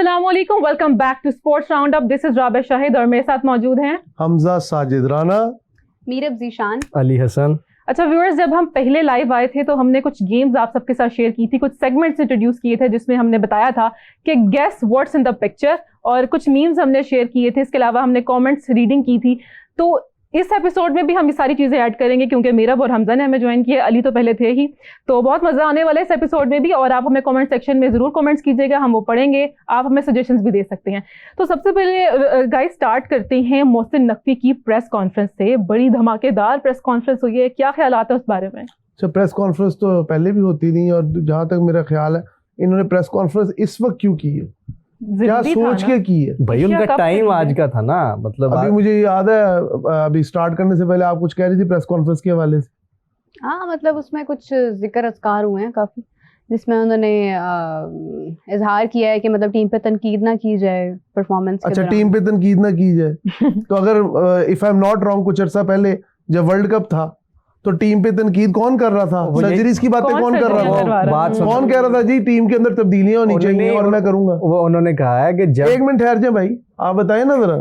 अस्सलाम वालेकुम, welcome back to sports round up. This is Rabia Shahid और मेरे साथ मौजूद हैं हमजा साजिद राना, मीरब जीशान, अली हसन। अच्छा व्यूअर्स, जब हम पहले लाइव आए थे तो हमने कुछ गेम्स आप सबके साथ शेयर की थी, कुछ सेगमेंट्स इंट्रोड्यूस किए थे जिसमें हमने बताया था कि guess what's in the picture, और कुछ मीम्स हमने शेयर किए थे। इसके अलावा हमने कमेंट्स रीडिंग की थी। तो इस एपिसोड में भी हम ये सारी चीज़ें ऐड करेंगे क्योंकि मीरब और हमजा ने हमें ज्वाइन किया, अली तो पहले थे ही। तो बहुत मज़ा आने वाला है इस एपिसोड में भी, और आप हमें कमेंट सेक्शन में ज़रूर कमेंट्स कीजिएगा, हम वो पढ़ेंगे। आप हमें सजेशंस भी दे सकते हैं। तो सबसे पहले गाइस स्टार्ट करते हैं मोहसिन नकवी की प्रेस कॉन्फ्रेंस से। बड़ी धमाकेदार प्रेस कॉन्फ्रेंस हुई है, क्या ख्यालात है उस बारे में? अच्छा, प्रेस कॉन्फ्रेंस तो पहले भी होती नहीं, और जहाँ तक मेरा ख्याल है इन्होंने प्रेस कॉन्फ्रेंस इस वक्त क्यों की है, क्या सोच के की है भाई? उनका टाइम आज का था ना, मतलब अभी मुझे याद है अभी स्टार्ट करने से पहले आप कुछ कह रही थी प्रेस कॉन्फ्रेंस के हवाले से। हाँ मतलब उसमें कुछ जिक्र अज़कार हुए हैं काफी, जिसमें उन्होंने इजहार किया है कि मतलब टीम पे तनकीद ना की जाए परफॉर्मेंस के अच्छा, दौरान। टीम पे तनकीद ना की जाए तो अगर if I am not wrong, कुछ अर्सा पहले जब वर्ल्ड कप था तो टीम पे तनकीद कौन कर रहा था? सर्जरीज की बातें कौन कर रहा था? बात कौन कह रहा था जी टीम के अंदर तब्दीलियां होनी चाहिए और मैं करूंगा? वो उन्होंने कहा है कि जब एक मिनट ठहर जाए भाई, आप बताएं ना जरा।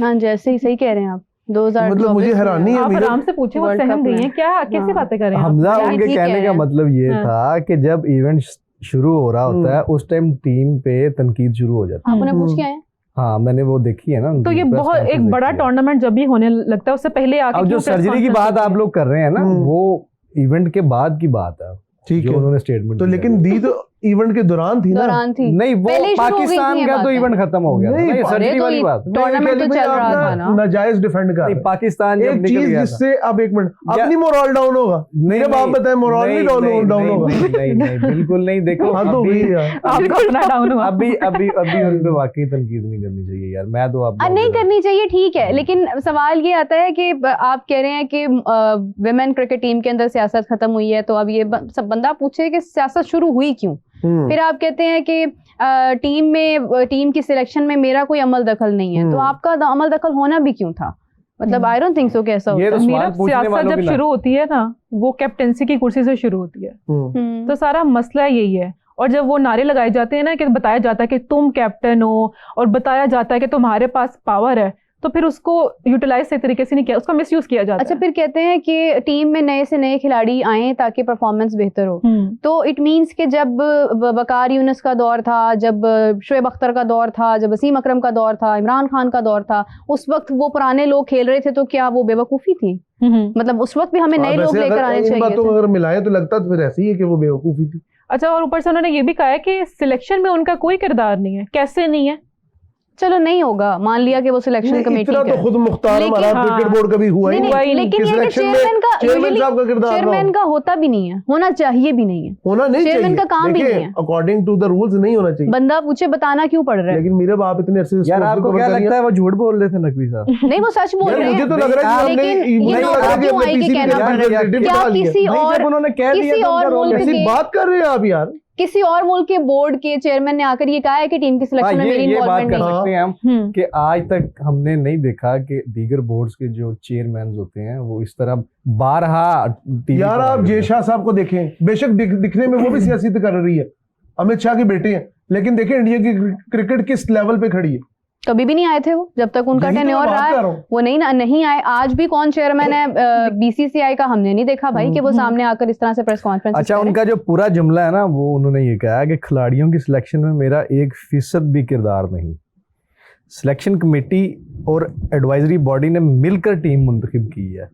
हाँ जैसे ही सही कह रहे हैं आप। 2024 मतलब मुझे हैरानी है, आप आराम से पूछे, वो वर्ल्ड सहम कप गई में। हैं क्या? कैसे बातें कर रहे हैं आप? हमजा हाँ, उनके ठीक कहने कह का रहे मतलब ये हाँ। था कि जब इवेंट शुरू हो रहा होता है उस टाइम टीम पे तनकीद शुरू हो जाती है। आप उन्हें पूछ के आए? हाँ, मैंने वो देखी है ना। तो ये बहुत एक बड़ा टूर्नामेंट जब भी होने लगता है उससे पहले आके अब जो क्यों press सर्जरी की conference बात होती आप है? लोग कर रहे हैं ना, वो इवेंट के बाद की बात है, ठीक जो है उन्होंने स्टेटमेंट तो, लेकिन दी तो इवेंट के दौरान थी ना। दौरान थी। नहीं, वो पहले ही शुरू हो गई थी पाकिस्तान ये का तो बातें। इवेंट खत्म हो गया था नहीं, ना, ये अरे सर्जरी तो वाली ये बात। टूर्नामेंट तो चल रहा था ना। नाजायज डिफेंड कर नहीं, रहे। पाकिस्तान जब एक निकल चीज गया था। जिससे अब एक मिनट या- अपनी मोरल डाउन होगा, मेरे बाप बताए मोरल नहीं डाउन होगा। नहीं बिल्कुल नहीं। देखो हाँ तो अभी वही यार, आपको इतना डाउन हुआ? अभी उन पे वाकई तनकीद नहीं करनी चाहिए यार। मैं तो आप नहीं करनी चाहिए, ठीक है, लेकिन सवाल ये आता है कि आप कह रहे हैं कि विमेन क्रिकेट टीम के अंदर सियासत खत्म हुई है, तो अब ये सब बंदा पूछे कि सियासत शुरू हुई क्यों? फिर आप कहते हैं कि टीम की सिलेक्शन में मेरा कोई अमल दखल नहीं है, तो आपका अमल दखल होना भी क्यों था? मतलब आई डोंट थिंक सो कि ऐसा होता ये है। तो मेरा सवाल पूछने सियासत वालों जब की ना। शुरू होती है ना, वो कैप्टेंसी की कुर्सी से शुरू होती है। तो सारा मसला यही है। और जब वो नारे लगाए जाते हैं ना कि बताया जाता है कि तुम कैप्टन हो, और बताया जाता है कि तुम्हारे पास पावर है, तो फिर उसको यूटिलाइज सही तरीके से नहीं किया, उसका मिसयूज किया जाता अच्छा, है। फिर कहते हैं कि टीम में नए से नए खिलाड़ी आए ताकि परफॉर्मेंस बेहतर हो। तो इट मींस कि जब वकार यूनुस का दौर था, जब शुएब अख्तर का दौर था, जब वसीम अकरम का दौर था, इमरान खान का दौर था, उस वक्त वो पुराने लोग खेल रहे थे, तो क्या वो बेवकूफ़ी थी? मतलब उस वक्त भी हमें नए लोग लेकर आने इन चाहिए बातों को थे। अगर मिलाएं तो लगता तो फिर ऐसे ही है कि वो बेवकूफी थी। अच्छा, और ऊपर से उन्होंने ये भी कहा है कि सिलेक्शन में उनका कोई किरदार नहीं है। कैसे नहीं है? चलो नहीं होगा, मान लिया कि वो सिलेक्शन कमेटी इतना का तो खुद मुख्तार लेकिन- हमारा क्रिकेट हाँ। बोर्ड कभी हुआ ही नहीं, नहीं। लेकिन ये कि सिलेक्शन में चेयरमैन का चेयरमैन साहब का किरदार चेयरमैन का होता भी नहीं है, होना चाहिए भी नहीं है, होना नहीं चाहिए। चेयरमैन का काम भी नहीं है। अकॉर्डिंग टू द रूल्स नहीं होना चाहिए। बंदा पूछे बताना क्यों पड़ रहा है? लेकिन मेरे बाप इतने अरसे से यार sports को आपको cover क्या कर रही लगता हैं। है वो झूठ बोल रहे थे नकवी साहब? नहीं, वो सच बोल यार रहे मुझे हैं। तो लग रहा है कि लेकिन हमने ये मुझे लग रहा है कि क्यों हमने आई कि किसी कहना के पड़ रहा है? representative क्या बना लिया। किसी नहीं, और जब उन्होंने कह दिया किसी तो और उनका रोल मुल्क कैसी के बात कर रहे हैं आप यार? किसी और मुल्क के बोर्ड के चेयरमैन ने आकर ये कहा है कि टीम की सिलेक्शन में मेरी ये बात इन्वॉल्वमेंट कर नहीं है। सकते हैं हम कि आज तक हमने नहीं देखा कि दीगर बोर्ड्स के जो चेयरमैन होते हैं वो इस तरह बारहा टीवी यार पर आप आगे जय शाह साहब को देखें, बेशक दिखने में वो भी सियासत कर रही है, अमित शाह के बेटे हैं, लेकिन देखें इंडिया की क्रिकेट किस लेवल पे खड़ी है। कभी भी नहीं आए थे वो, जब तक उनका यही तो टेन्योर मैं रहा बात कर है रहा हूं। वो नहीं आए। आज भी कौन चेयरमैन है बीसीसीआई का, हमने नहीं देखा भाई कि वो सामने आकर इस तरह से प्रेस कॉन्फ्रेंस। अच्छा, उनका जो पूरा जुमला है ना, वो उन्होंने ये कहा है कि खिलाड़ियों की सिलेक्शन में मेरा 1% भी किरदार नहीं। सिलेक्शन कमेटी और एडवाइजरी बॉडी ने मिलकर टीम मुंतखब की है,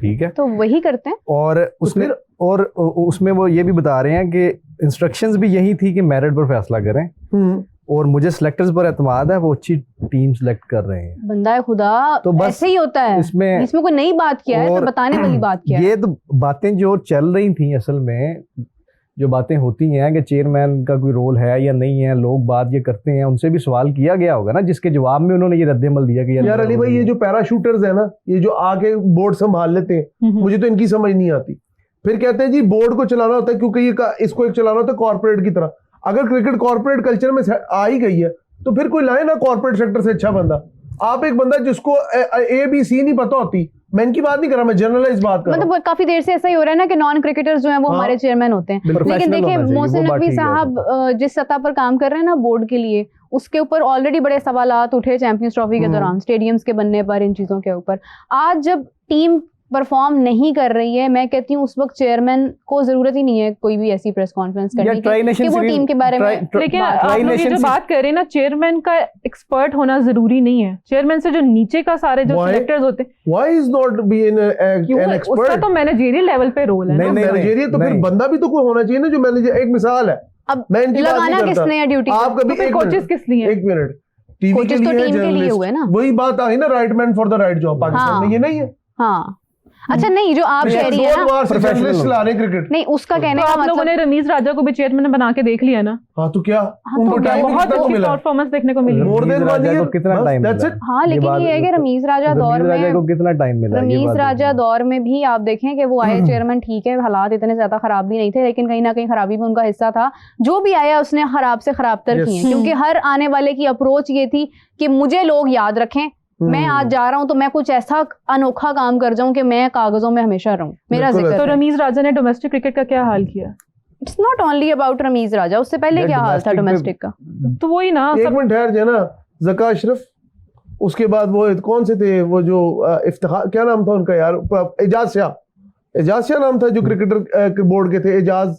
ठीक है? तो वही करते हैं। और उसमें और उसमें वो ये भी बता रहे हैं कि इंस्ट्रक्शंस भी यही थी कि मेरिट पर फैसला करें, और मुझे सिलेक्टर्स पर एतमाद है, वो अच्छी टीम सिलेक्ट कर रहे हैं। बंदा है खुदा, तो बस ऐसे ही होता है। इसमें कोई नई बात किया है तो और बताने वाली बात किया है। ये तो बातें जो चल रही थी, असल में जो बातें होती हैं कि चेयरमैन का कोई रोल है या नहीं है, लोग बात ये करते हैं, उनसे भी सवाल किया गया होगा ना, जिसके जवाब में उन्होंने ये रद्द-ए-अमल दिया कि यार अली भाई, ये जो पैराशूटर्स है ना, ये जो आके बोर्ड संभाल लेते हैं, मुझे तो इनकी समझ नहीं आती। फिर कहते हैं जी बोर्ड को चलाना होता है क्योंकि ये इसको एक चलाना होता है कॉर्पोरेट की तरह। अगर क्रिकेट कॉर्पोरेट कल्चर में आ ही गई है तो फिर कोई लाए ना कॉर्पोरेट सेक्टर से अच्छा बंदा। आप एक बंदा जिसको ABC नहीं पता होती, मैं इनकी बात नहीं कर रहा, मैं जनरलाइज बात कर रहा हूँ। मतलब काफी देर से ऐसा ही हो रहा है ना कि नॉन क्रिकेटर्स जो हैं वो हाँ। हमारे चेयरमैन होते हैं। लेकिन Professional देखिए होना चाहिए, मोहसिन वो बात नकवी ठीक है। साहब जिस सतह पर काम कर रहे हैं ना बोर्ड के लिए, उसके ऊपर ऑलरेडी बड़े सवालात उठे चैंपियंस ट्रॉफी के दौरान, स्टेडियम्स के बनने पर, इन चीजों के ऊपर। आज जब टीम परफॉर्म नहीं कर रही है, मैं कहती हूँ उस वक्त चेयरमैन को जरूरत ही नहीं है कोई भी ऐसी प्रेस कॉन्फ्रेंस करने की कि वो टीम के बारे में। लेकिन आप लोग ये जो बात कर रहे हैं ना, चेयरमैन का एक्सपर्ट होना जरूरी नहीं है। चेयरमैन से जो नीचे का सारे जो सिलेक्टर्स होते हैं, Why is not be an उसका expert? तो मैनेजरियल लेवल पे रोल है ना। मैनेजरियल तो फिर बंदा भी तो कोई होना चाहिए ना जो मैनेजर। एक मिसाल है, अब मैं इनकी बात लगाना नहीं करता। किसने है ड्यूटी? आप कभी तो फिर कोचेस किस लिए हैं? एक मिनट, टीवी के कोचेस तो लिए है, टीम के लिए जर्नलिस्ट। हुए ना। वही बात आई ना, right man for the right job Pakistan हाँ। में, ये नहीं है। हाँ, अच्छा नहीं, जो आप कह रही है ना, प्रोफेशनलिस्ट ला रहे क्रिकेट। नहीं उसका कहने तो का आप लोगों मतलब ने रमीज राजा को भी चेयरमैन बना के देख लिया ना। हाँ तो क्या हाँ, उनको तो टाइम बहुत अच्छी मिला? परफॉर्मेंस देखने को मिली। More than 1 राजा year, को कितना बस, टाइम that's मिला? it। हाँ, लेकिन ये है कि रमीज राजा दौर राजा में, को कितना टाइम मिला? ये रमीज बात राजा देखिए। दौर में भी आप देखें कि वो आए चेयरमैन, ठीक है हालात इतने ज्यादा खराब भी नहीं थे, लेकिन कहीं ना कहीं खराबी में उनका हिस्सा था। जो भी आया उसने खराब से खराब तर की है, क्योंकि हर आने वाले की अप्रोच ये थी कि मुझे लोग याद रखें, मैं आज जा रहा हूं तो मैं कुछ ऐसा अनोखा काम कर जाऊं कि मैं कागजों में हमेशा रहूं, मेरा बिल्कुल जिक्र तो है। रमीज राजा ने डोमेस्टिक क्रिकेट का क्या हाल किया? It's not only about Ramiz Raja, उससे पहले यार, क्या हाल था domestic डोमेस्टिक का? तो वही ना, एक सब मिनट ठहर जाए ना, जका अशरफ, उसके बाद वो कौन से थे वो जो इफ्तिखार, क्या नाम था उनका यार, एजाज शाह नाम था जो क्रिकेटर बोर्ड के थे। एजाज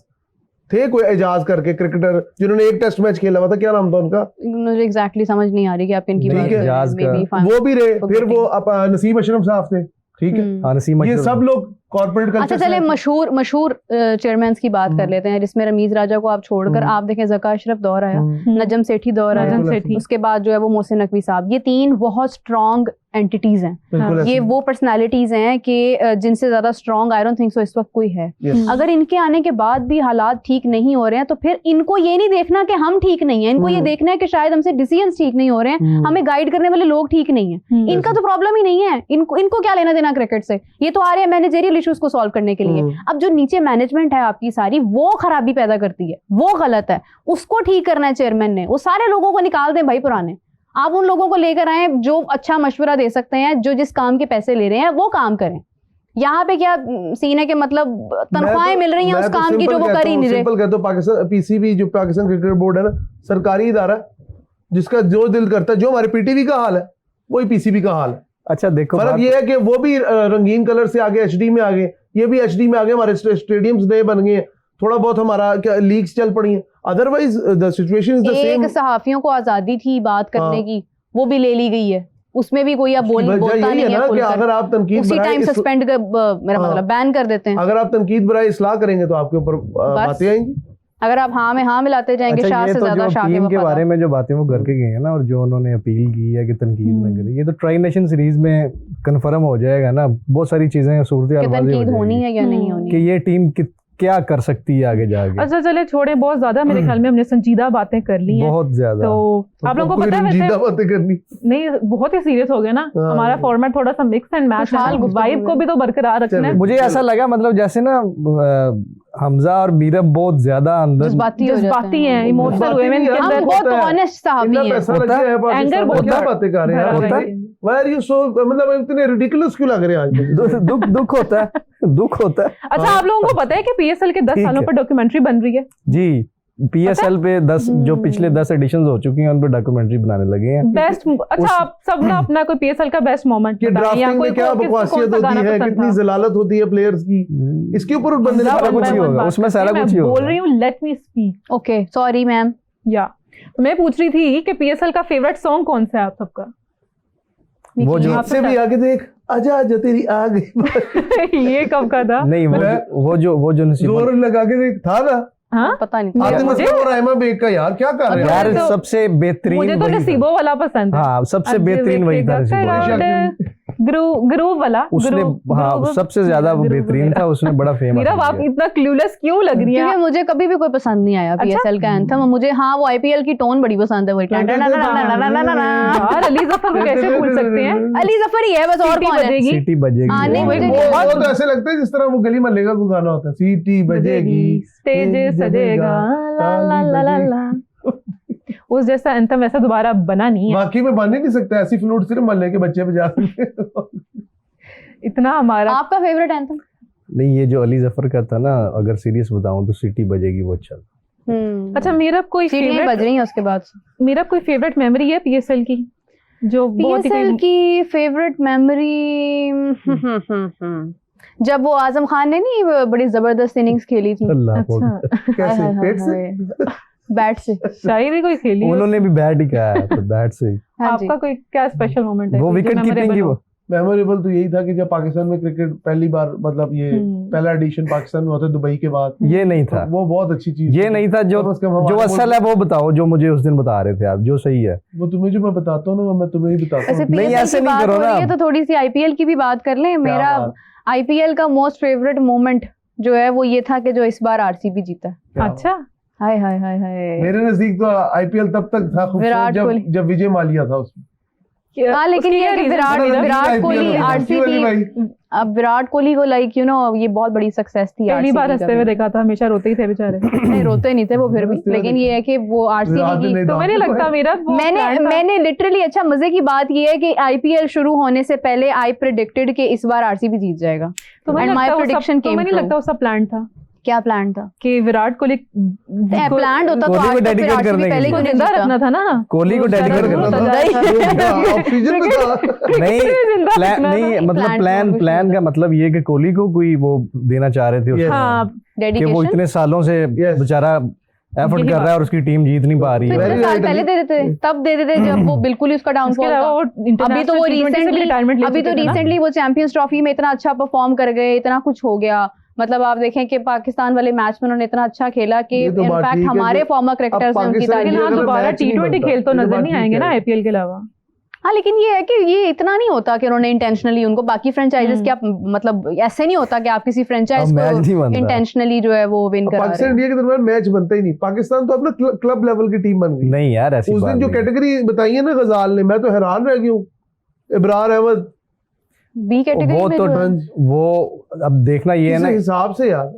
थे, कोई एजाज करके क्रिकेटर जिन्होंने एक टेस्ट मैच खेला हुआ था, क्या नाम था उनका? मुझे एग्जैक्टली समझ नहीं आ रही कि आप इनकी ठीक बात है, कर रहे हैं। एजाज का। Maybe fine. वो भी रहे, फिर वो forgetting. नसीम अशरफ साहब थे, ठीक है। हम्म। हाँ, नसीम ये अशरफ। सब लोग कॉर्पोरेट अच्छा कल्चर चले मशहूर चेयरमैन की बात कर लेते हैं, जिसमें रमीज राजा को आप छोड़कर आप देखें जका अशरफ दौर आया, नजम सेठी दौर आया, नजम सेठी। उसके बाद जो है वो मोहसिन नकवी साहब, ये 3 बहुत स्ट्रॉन्ग एंटिटीज हैं। ये वो पर्सनालिटीज हैं कि जिनसे ज्यादा strong I don't think so इस वक्त कोई है। अगर इनके आने के बाद भी हालात ठीक नहीं हो रहे हैं तो फिर इनको ये नहीं देखना कि हम ठीक नहीं है, इनको ये देखना है कि शायद हमसे डिसीजंस ठीक नहीं हो रहे हैं, हमें गाइड करने वाले लोग ठीक नहीं है। इनका तो प्रॉब्लम ही नहीं है, इनको क्या लेना देना क्रिकेट से, ये तो आ रहे हैं मैनेजरियल इश्यूज को सॉल्व करने के लिए। अब जो नीचे मैनेजमेंट है आपकी सारी, वो खराबी पैदा करती है, वो गलत है, उसको ठीक करना है चेयरमैन ने। वो सारे लोगों को निकाल दें भाई पुराने, आप उन लोगों को लेकर आए जो अच्छा मशवरा दे सकते हैं, जो जिस काम के पैसे ले रहे हैं वो काम करें। यहाँ पे क्या सीन है कि मतलब तनख्वाहें मिल रही हैं उस काम की जो वो कर ही नहीं रहे। सिंपल कहता हूं, पाकिस्तान पीसीबी जो पाकिस्तान क्रिकेट बोर्ड है ना, सरकारी इदारा जिसका जो दिल करता है, जो हमारे पीटीवी का हाल है वही पीसीबी का हाल है। अच्छा देखो, फर्क ये है कि वो भी रंगीन कलर से आगे एचडी में आ गए, ये भी एचडी में आ गए, हमारे स्टेडियम्स नए बन गए, थोड़ा बहुत हमारा क्या लीग्स चल पड़ी हैं, otherwise the situation is the same. एक सहाफियों को आजादी थी बात करने की, वो भी ले ली गई है, उसमें भी कोई अब बोलता नहीं है कि अगर आप तनकीद उसी टाइम सस्पेंड मेरा मतलब बैन कर देते हैं। अगर आप तनकीद बराए इस्लाह करेंगे तो आपके ऊपर बातें आएंगी। अगर आप हाँ में हाँ मिलाते जाएंगे, शाह से ज्यादा शाह टीम के बारे में जो बातें वो करके गए हैं ना, और जो उन्होंने अपील की है कि तनकीद न करें, ये तो ट्राई नेशन सीरीज में कंफर्म हो जाएगा ना, बहुत सारी चीजें सूरत तनकीद होनी है या नहीं होनी कि ये टीम क्या कर सकती है आगे जाके। अच्छा चले छोड़े, बहुत ज्यादा मेरे ख्याल में हमने संजीदा बातें कर ली हैं, बहुत ज्यादा। तो आप लोगों को पता है वैसे बातें करनी नहीं, बहुत ही सीरियस हो गया ना हमारा फॉर्मेट, थोड़ा सा मिक्स एंड मैच है, वाइब को भी तो बरकरार रखना है। मुझे ऐसा लगा मतलब जैसे ना हमजा और मीरब बहुत ज्यादा अंदर जज्बाती हैं, इमोशनल हुए हैं, हम बहुत ऑनेस्ट साहबी हैं, एंगर बहुत क्या बातें कर रहे हैं, Why are you so, मतलब इतने रिडिकुलस क्यों लग रहे हैं आज? दुख होता है। अच्छा आप लोगों को पता है कि पीएसएल के 10 सालों पर डॉक्यूमेंट्री बन रही है जी, पीएसएल पे 10 जो पिछले 10 एडिशंस हो चुकी हैं उन पे डॉक्यूमेंट्री बनाने लगे हैं। बेस्ट, अच्छा आप सब ना अपना कोई पीएसएल का बेस्ट मोमेंट कि ड्राफ्टिंग में क्या बकवासियत होती है, कितनी जलालत होती है प्लेयर्स की, इसके ऊपर बंदे सारा कुछ ही होगा उसमें, सारा कुछ ही होगा। बोल रही हूँ, let me speak. Okay sorry ma'am. या मैं पूछ रही थी कि पीएसएल का फेवरेट सॉन्ग कौन सा है आप सबका? वो जो से भी आगे देख, आजा आजा तेरी आ गई। ये कब का था? नहीं वो जो जोर लगा के देख था ना, हाँ पता नहीं आतिम असलम और रहमा बेग का यार क्या कर रहे हैं यार, तो सबसे बेहतरीन मुझे तो नसीबो वाला पसंद है। हाँ, सबसे बेहतरीन वही था, ग्रूव वाला उसने, हाँ सबसे ज्यादा वो बेहतरीन था, उसने बड़ा फेमस। मेरा आप इतना क्लूलेस क्यों लग रही है? क्योंकि मुझे कभी भी कोई पसंद नहीं आया पीएसएल का एंथम। मुझे हाँ वो आईपीएल की टोन बड़ी पसंद है, वही यार अली जफर को कैसे भूल सकते हैं? अली जफर ही है बस, और कौन है? सीटी बजेगी। हाँ, नहीं, मुझे वो तो ऐसे लगता है जिस तरह वो गली मोहल्ले का गाना होता है, सीटी बजेगी स्टेज सजेगा ला ला ला ला ला। उस जैसा एंथम वैसा दोबारा बना नहीं है। बाकी में बन ही नहीं सकता, ऐसी फ्लूट सिर्फ मोहल्ले के बच्चे बजा सकते हैं। इतना हमारा। आपका फेवरेट एंथम? नहीं, ये जो अली जफर का था ना, अगर सीरियस बताऊं तो सिटी बजेगी वो अच्छा। अच्छा, मेरा कोई सीटियां बज रही हैं उसके बाद से। मेरा कोई फेवरेट मेमोरी है पीएसएल की, जो बहुत पीएसएल की फेवरेट मेमोरी जब वो आजम खान ने नहीं बड़ी जबरदस्त इनिंग्स खेली थी। अल्लाह अच्छा कैसे पेट से बैट से। शायद ही कोई खेली हो। उन्होंने भी बैट ही कहा है, तो बैट से ही। हाँ जी। आपका कोई क्या स्पेशल मोमेंट है? वो कोई जो विकेट कीपिंग की memorable वो हो? मेमोरेबल तो यही था कि जब पाकिस्तान में क्रिकेट पहली बार, मतलब ये पहला एडिशन पाकिस्तान में होता है दुबई के बाद, ये नहीं था, वो बहुत अच्छी चीज ये नहीं था। जो कम से कम हमारे जो असल है वो बताओ, जो मुझे उस दिन बता रहे थे आप, जो सही है। वो तुम्हें जो मैं बताता हूँ ना, वो मैं तुम्हें ही बताता ऐसे हूँ। नहीं, PSL ऐसे की नहीं बात करो हो रही ना है तो थोड़ी सी आईपीएल की भी बात कर लें। मेरा बात? आईपीएल का मोस्ट फेवरेट मोमेंट जो है वो ये था कि जो इस बार आरसीबी जीता। क्या बात? अच्छा, हाय हाय हाय हाय। मेरे नजदीक तो आईपीएल तब तक था खूबसूरत विराट कोहली। जब विजय मालिया था उसमें। हाँ, लेकिन ये कि विराट कोहली आरसीबी, अब विराट कोहली को लाइक यू नो ये बहुत बड़ी सक्सेस थी। पहली बार RCB हंसते का हुए भी। देखा था, हमेशा रोते ही थे बेचारे। नहीं, रोते नहीं थे वो फिर भी, लेकिन ये है कि वो आरसीबी की। तो मैंने लगता मेरा वो plan था। मैंने लिटरली, अच्छा मजे की बात ये है कि आईपीएल शुरू होने से पहले आई प्रेडिक्टेड कि इस बार आरसीबी जीत जाएगा। तो मैंने And my लगता वो prediction सब, तो came मैंने true. लगता वो सब प्लान था क्या प्लान था? कि विराट कोहली प्लान होता तो कोहली आज को तक फिर dedicate आरसीबी करने के पहले लिए। क्यों नहीं जिंदा जीता? रखना था ना, कोहली को वो डेडिकेट शरद करना होता था। जाए। ऑक्सीजन में था। नहीं जिंदा प्लान रखना नहीं, था। मतलब Plan प्लान का मतलब ये कि कोहली को कोई वो देना चाह रहे थे Yes. उसको, हाँ, कि वो डेडिकेशन इतने सालों से Yes. बेचारा एफर्ट यही कर रहा है और बात उसकी टीम जीत नहीं पा रही तो है। इतने Very साल right, पहले दे देते, तब दे देते जब वो बिल्कुल ही उसका इसके डाउनफॉल अलावा था। वो अभी तो वो रिसेंटली वो चैंपियंस ट्रॉफी में इतना अच्छा परफॉर्म कर गए, इतना कुछ हो गया। मतलब आप देखें कि पाकिस्तान वाले मैच में उन्होंने इतना अच्छा खेला कि ये तो बात इनफैक्ट ठीक है हमारे कि फॉर्मर क्रिकेटर्स ने उनकी पाकिस्तान तारीफ। लेकिन हाँ, अगर दोबारा मैच नहीं T20 बनता, खेल तो ये नजर बात नहीं ठीक आएंगे है। ना आईपीएल के अलावा। हाँ, लेकिन ये है कि ये इतना नहीं होता कि उन्होंने इंटेंशनली उनको बाकी फ्रेंचाइजेस के आप मतलब ऐसे नहीं होता कि आप किसी फ्रेंचाइज अब मैच नहीं को बनता। इंटेंशनली जो है वो विन करा रहे पाकिस्तान हैं। इंडिया के दरमियान मैच बनता ही नहीं। पाकिस्तान तो अपना क्लब लेवल की टीम बन गई। नहीं यार, ऐसी उस बात दिन जो नहीं है। कैटेगरी बताई है ना गजाल ने, मैं तो हैरान रह गया हूँ। इब्रार अहमद, बी कैटेगरी वो में तो जो है। वो अब देखना ये है किस ना, हिसाब से यार,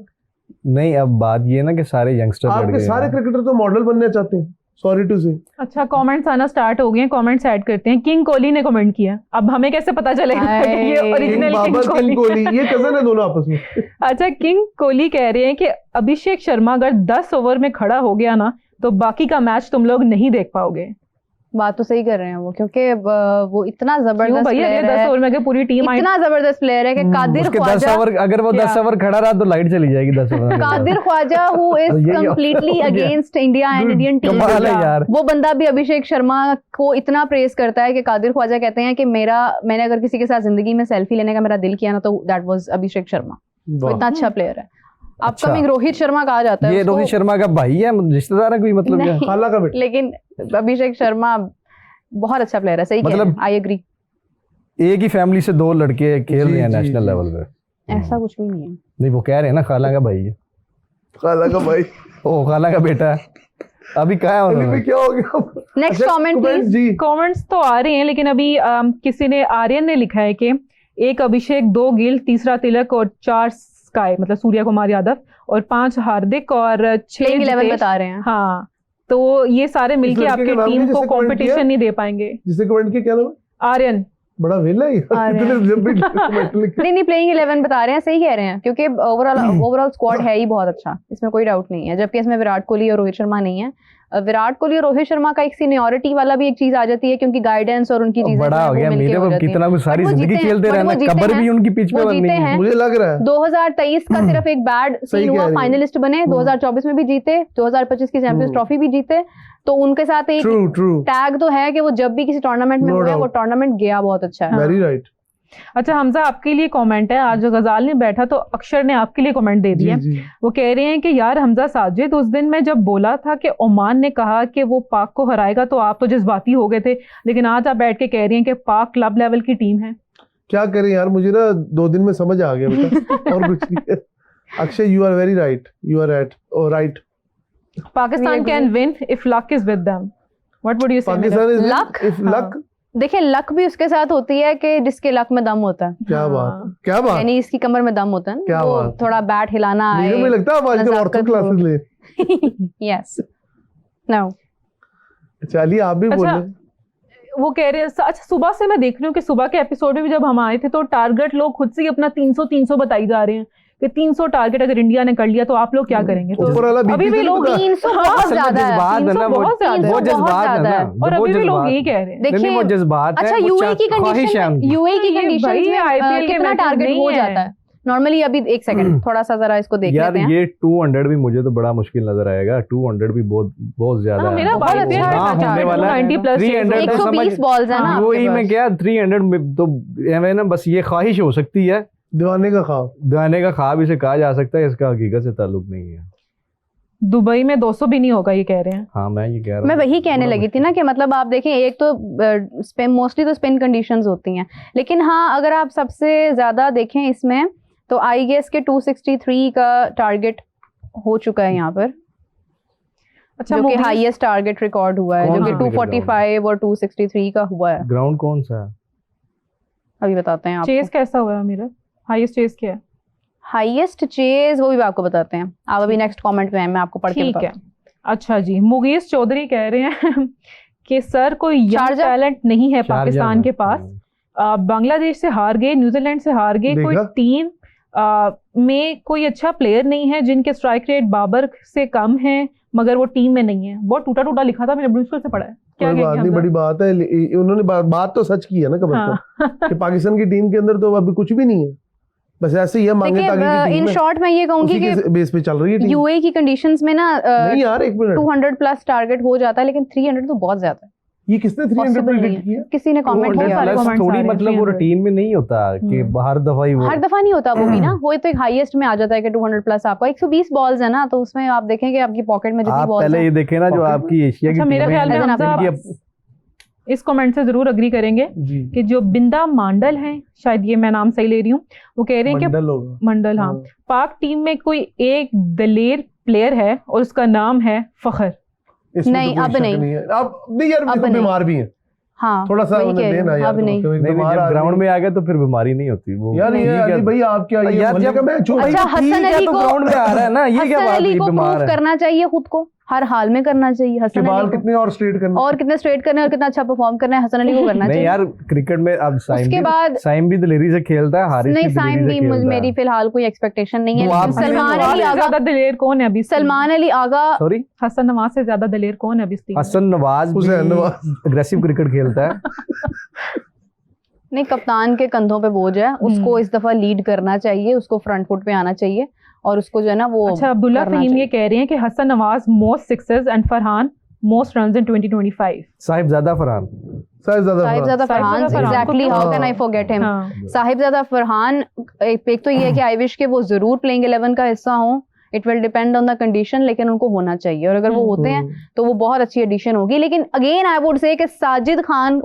नहीं अब बात ये है ना कि सारे यंगस्टर लड़ आपके गए सारे हैं। क्रिकेटर तो मॉडल बनना चाहते हैं। सॉरी टू से। अच्छा, कमेंट्स आना स्टार्ट हो गए हैं, कमेंट्स ऐड करते हैं। किंग कोहली ने कमेंट किया, अब हमें कैसे पता चलेगा कि ये हाय। ओरिजिनल बाबर, किंग कोहली, ये कजन है दोनों आपस में। अच्छा, किंग कोहली कह रहे हैं कि अभिषेक शर्मा अगर 10 ओवर में खड़ा हो गया ना तो बाकी का मैच तुम लोग नहीं देख पाओगे। बात तो सही कर रहे हैं वो, क्योंकि वो इतना क्यों जबरदस्त भैया, प्लेयर 10 है, ओवर में अगर पूरी टीम आई, इतना जबरदस्त प्लेयर है कि कादिर उसके 10 ख्वाजा, ओवर, अगर वो 10 क्या? ओवर खड़ा रहा तो लाइट चली जाएगी 10 ओवर में। कादिर ख्वाजा हु इज यही कंप्लीटली हो गया। Against India and Indian team. कमाल है यार। वो बंदा भी अभिषेक शर्मा को इतना प्रेस करता है कि कादिर ख्वाजा कहते हैं कि मैंने अगर किसी के साथ जिंदगी में सेल्फी लेने का मेरा दिल किया ना तो दैट वाज अभिषेक शर्मा। वो इतना अच्छा प्लेयर है। अपकमिंग रोहित शर्मा कहा जाता है ये उसको, रोहित शर्मा का भाई है, रिश्तेदार है कोई, मतलब क्या? नहीं। खाला का बेटा। लेकिन अभिषेक शर्मा बहुत अच्छा प्लेयर है। सही कह रहे हैं, मतलब आई एग्री। एक ही फैमिली से 2 लड़के खेल रहे हैं जी, नेशनल जी। लेवल पे। ऐसा कुछ भी नहीं है। नहीं, वो कह रहे हैं ना खाला का भाई है, खाला का भाई। ओ खाला का बेटा है। अभी कहा है अली उन्होंने? भाई क्या हो गया? नेक्स्ट अच्छा, कमेंट प्लीज। जी। कमेंट्स तो आ रहे हैं, लेकिन अभी किसी ने, आर्यन ने लिखा है कि 1 अभिषेक, 2 गिल, 3 तिलक और 4 स्काई मतलब सूर्या कुमार यादव और 5 हार्दिक और 6 प्लेइंग 11 जितेश। बता रहे हैं। हाँ, तो ये सारे मिलके लड़के आपकी का नाम टीम क्या को जिसने comment कंपटीशन किया? नहीं दे पाएंगे। जिसे कमेंट किया क्या नाम है? आर्यन। बड़ा वेला है यार, अरे। कितने जब भी कमेंट लिखे। नहीं, प्लेइंग 11 बता रहे हैं, सही कह रहे हैं, क्योंकि ओवरऑल स्क्वाड है ही बहुत अच्छा, इसमें कोई डाउट नहीं है। जबकि इसमें विराट कोहली और रोहित शर्मा नहीं है। विराट कोहली और रोहित शर्मा का एक सीनियरिटी वाला भी एक चीज आ जाती है, क्योंकि गाइडेंस और उनकी चीजें बड़ा हो गया मेरे को, कितना कुछ सारी जिंदगी खेलते रहना, कबर भी उनकी पिच पे वो बननी जीते है। हैं। मुझे लग रहा है 2023 का सिर्फ एक बैड सही सीन कह हुआ, रही है। फाइनलिस्ट बने, 2024 में भी जीते, 2025 की चैंपियंस ट्रॉफी भी जीते, तो उनके साथ एक ट्रू टैग तो है कि वो जब भी किसी टूर्नामेंट में No हुए doubt. वो टूर्नामेंट गया बहुत अच्छा है। Very right. अच्छा हमजा, आपके लिए कमेंट है। आज गजाल ने बैठा तो अक्षर ने आपके लिए कमेंट दे जी दिया। जी। वो कह रहे हैं कि यार हमजा साजिद, उस दिन मैं जब बोला था कि ओमान ने कहा कि वो पाक को हराएगा तो आप तो जज्बाती हो गए थे, लेकिन आज आप बैठ के कह रही हैं कि पाक क्लब लेवल की टीम है। क्या करें यार, मुझे ना 2 दिन में समझ आ गया बेटा, और कुछ नहीं है। Akshay, you are very right, you are right. Pakistan can win if luck is with them. What would you say? Pakistan is Luck? If luck. देखिए, लक भी उसके साथ होती है कि जिसके लक में दम होता है, क्या हाँ। बात, क्या बात। यानी इसकी कमर में दम होता है ना, क्या वो बात। थोड़ा बैट हिलाना मुझे भी लगता है आप आजकल नजाकत ऑर्थो क्लासेस ले। Yes no. चलिए आप भी अच्छा, बोले। वो कह रहे हैं अच्छा सुबह से मैं देख रही हूँ कि सुबह के एपिसोड में भी जब हम आए थे तो टारगेट लोग खुद से ही अपना 300 बताई जा रहे हैं कि 300 टारगेट अगर इंडिया ने कर लिया तो आप लोग क्या करेंगे। तो ऊपर वाला अभी भी लोग 300 बहुत ज्यादा है, जज्बात है ना, 300 बहुत ज्यादा है। वो जज्बात है ना, और वो अभी भी लोग जज्बात यही है। कह रहे हैं। देखिए वो जज्बात है, अच्छा वो यूएई की ख्वाहिश है कंडीशन उनकी। यूएई की ये कंडीशन भाई में IPL के कितना मैचेस टारगेट नहीं हो है। जाता है नॉर्मली। अभी एक सेकंड थोड़ा सा जरा इसको देख यार लेते हैं। ये 200 भी मुझे तो बड़ा मुश्किल नजर आएगा। 200 भी बहुत बहुत ज्यादा हाँ, है। मेरा बहुत IPL अच्छा का है, मैच आ होने रहा है, वाला है। 90 प्लस 300 तो 120 बॉल्स है ना हाँ, आपके वही पास। मैं क्या 300 में तो हमें ना बस ये ख्वाहिश हो सकती है, दीवाने का ख्वाब। गाने का ख्वाब इसे कहा जा सकता है, इसका हकीकत से ताल्लुक नहीं है। दुबई में 200 भी नहीं होगा ये कह रहे हैं। हाँ मैं ये कह रहा हूँ। मैं वही कहने बड़ा लगी थी ना कि मतलब आप देखें एक तो स्पिन मोस्टली तो स्पिन कंडीशंस होती हैं, लेकिन हाँ अगर आप सबसे ज्यादा देखें इसमें तो आई गेस के 263 का टारगेट हो चुका है यहाँ पर, अच्छा जो कि movies- हाईएस्ट टारगेट रिकॉर्ड हुआ है, कौन जो कि सा 245 और 263 का हुआ है। ग्राउंड कौन सा है? अभी बताते हैं चेस आपको। कैसा हुआ है मेरा, हाईएस्ट चेस क्या है? हाईएस्ट चेज वो भी आपको बताते हैं, आप अभी नेक्स्ट कमेंट में मैं आपको पढ़ के ठीक बताती है। अच्छा जी, मुगीस चौधरी कह रहे हैं कि सर कोई यंग शारजा? टैलेंट नहीं है शारजा पाकिस्तान में। के पास। बांग्लादेश से हार गए, न्यूजीलैंड से हार गए, कोई देखा? टीम में कोई अच्छा प्लेयर नहीं है, जिनके स्ट्राइक रेट बाबर से कम है मगर वो टीम में नहीं है। बहुत टूटा टूटा लिखा था, मैंने ब्रूस्टर से पढ़ा है। क्या कोई बात कहेंगे नहीं, हमजा? बड़ी बात है। उन्होंने बात तो सच की है ना कम से हाँ कम कि पाकिस्तान की टीम के अंदर तो अभी कुछ भी नहीं है, बस ऐसे ही है मांगे तांगे की देखिए टीम इन है, शॉर्ट मैं ये कहूंगी उसी कि के बेस पे चल रही है टीम। यूएई की कंडीशंस में ना नहीं यार एक मिनट, 200 प्लस टारगेट हो जाता है, लेकिन 300 तो बहुत ज्यादा है, ये किसने 300 possible नहीं प्रेडिक्ट है। किया? किसी ने कमेंट 200 किया सारे है। comments आ थोड़ी रहे हैं, मतलब वो 300 रूटीन में नहीं होता कि हर दफा ही वो हर दफा नहीं होता वो भी ना, वो तो एक हाईएस्ट में आ जाता है कि 200 प्लस आपका 120 बॉल्स है ना, तो उसमें आप देखें कि आपकी पॉकेट में जितनी आप बॉल्स पहले है। ये देखें ना जो Pocket आपकी एशिया की अच्छा मेरे टीमें ख्याल में हैं, हमजा जिनकी इस कमेंट से जरूर अग्री करेंगे जी कि जो बिंदा मांडल हैं, शायद ये मैं नाम सही ले रही हूँ, वो कह रहे हैं कि मंडल होगा। मंडल, हाँ, पाक टीम में कोई एक दलेर प्लेयर है और उसका नाम है फखर। इसमें नहीं, तो कोई अब शक नहीं। है। अब नहीं यार, अब देखो नहीं। बीमार भी है, हाँ थोड़ा सा वही उन्हें कह रही देना हूँ, यार, अब कम नहीं। से कम एक नहीं बीमार जब आदमी- ग्राउंड में आ गए तो फिर बीमारी नहीं होती वो। यार ये ठीक है। अली भाई आप क्या ये यार मोहल्ले जब का मैच हो? अच्छा, भाई, हसन ठीक है अली तो को- ग्राउंड में आ रहा है ना, ये क्या हसन बात अली हुई? को बीमार प्रूव है करना चाहिए खुद को, हर हाल में करना चाहिए कि हसन बाल अली को, कितने और स्ट्रेट करने, और कितने स्ट्रेट करने और कितना अच्छा परफॉर्म करना है हसन अली को करना नहीं चाहिए। यार क्रिकेट में अब उसके बाद साइम भी दिलेरी से खेलता है, हारिस नहीं, भी साइम दिलेरी की से खेलता मेरी है। फिलहाल कोई एक्सपेक्टेशन नहीं है, तो लेकिन आप भी सलमान नहीं, अली से आगा, ज्यादा दलेर कौन है अभी इस टीम में? सलमान अली आगा, सॉरी हसन नवाज से ज्यादा दलेर कौन है अभी इस टीम में? हसन नवाज हुसैन भी नवाज। अग्रेसिव क्रिकेट खेलता है। नहीं कप्तान के कंधों पे बोझ है, उसको इस दफा लीड करना चाहिए, उसको फ्रंट फुट पे आना चाहिए और उसको जो है ना वो अच्छा अब्दुल्ला करना फहीम ये चाहिए। कह रहे हैं कि Hasan Nawaz most sixes and Farhan most runs in 2025। Sahibzada Farhan Sahibzada Farhan, Sahibzada Farhan exactly, how can I forget him. हाँ साहिबजादा फरहान, एक तो ये है कि आई विश के वो जरूर प्लेइंग 11 का हिस्सा हो, it will depend on the condition, लेकिन उनको होना चाहिए और अगर वो होते हैं तो वो बहुत अच्छी एडिशन होगी। लेकिन अगेन आई वुड से कि साजिद खान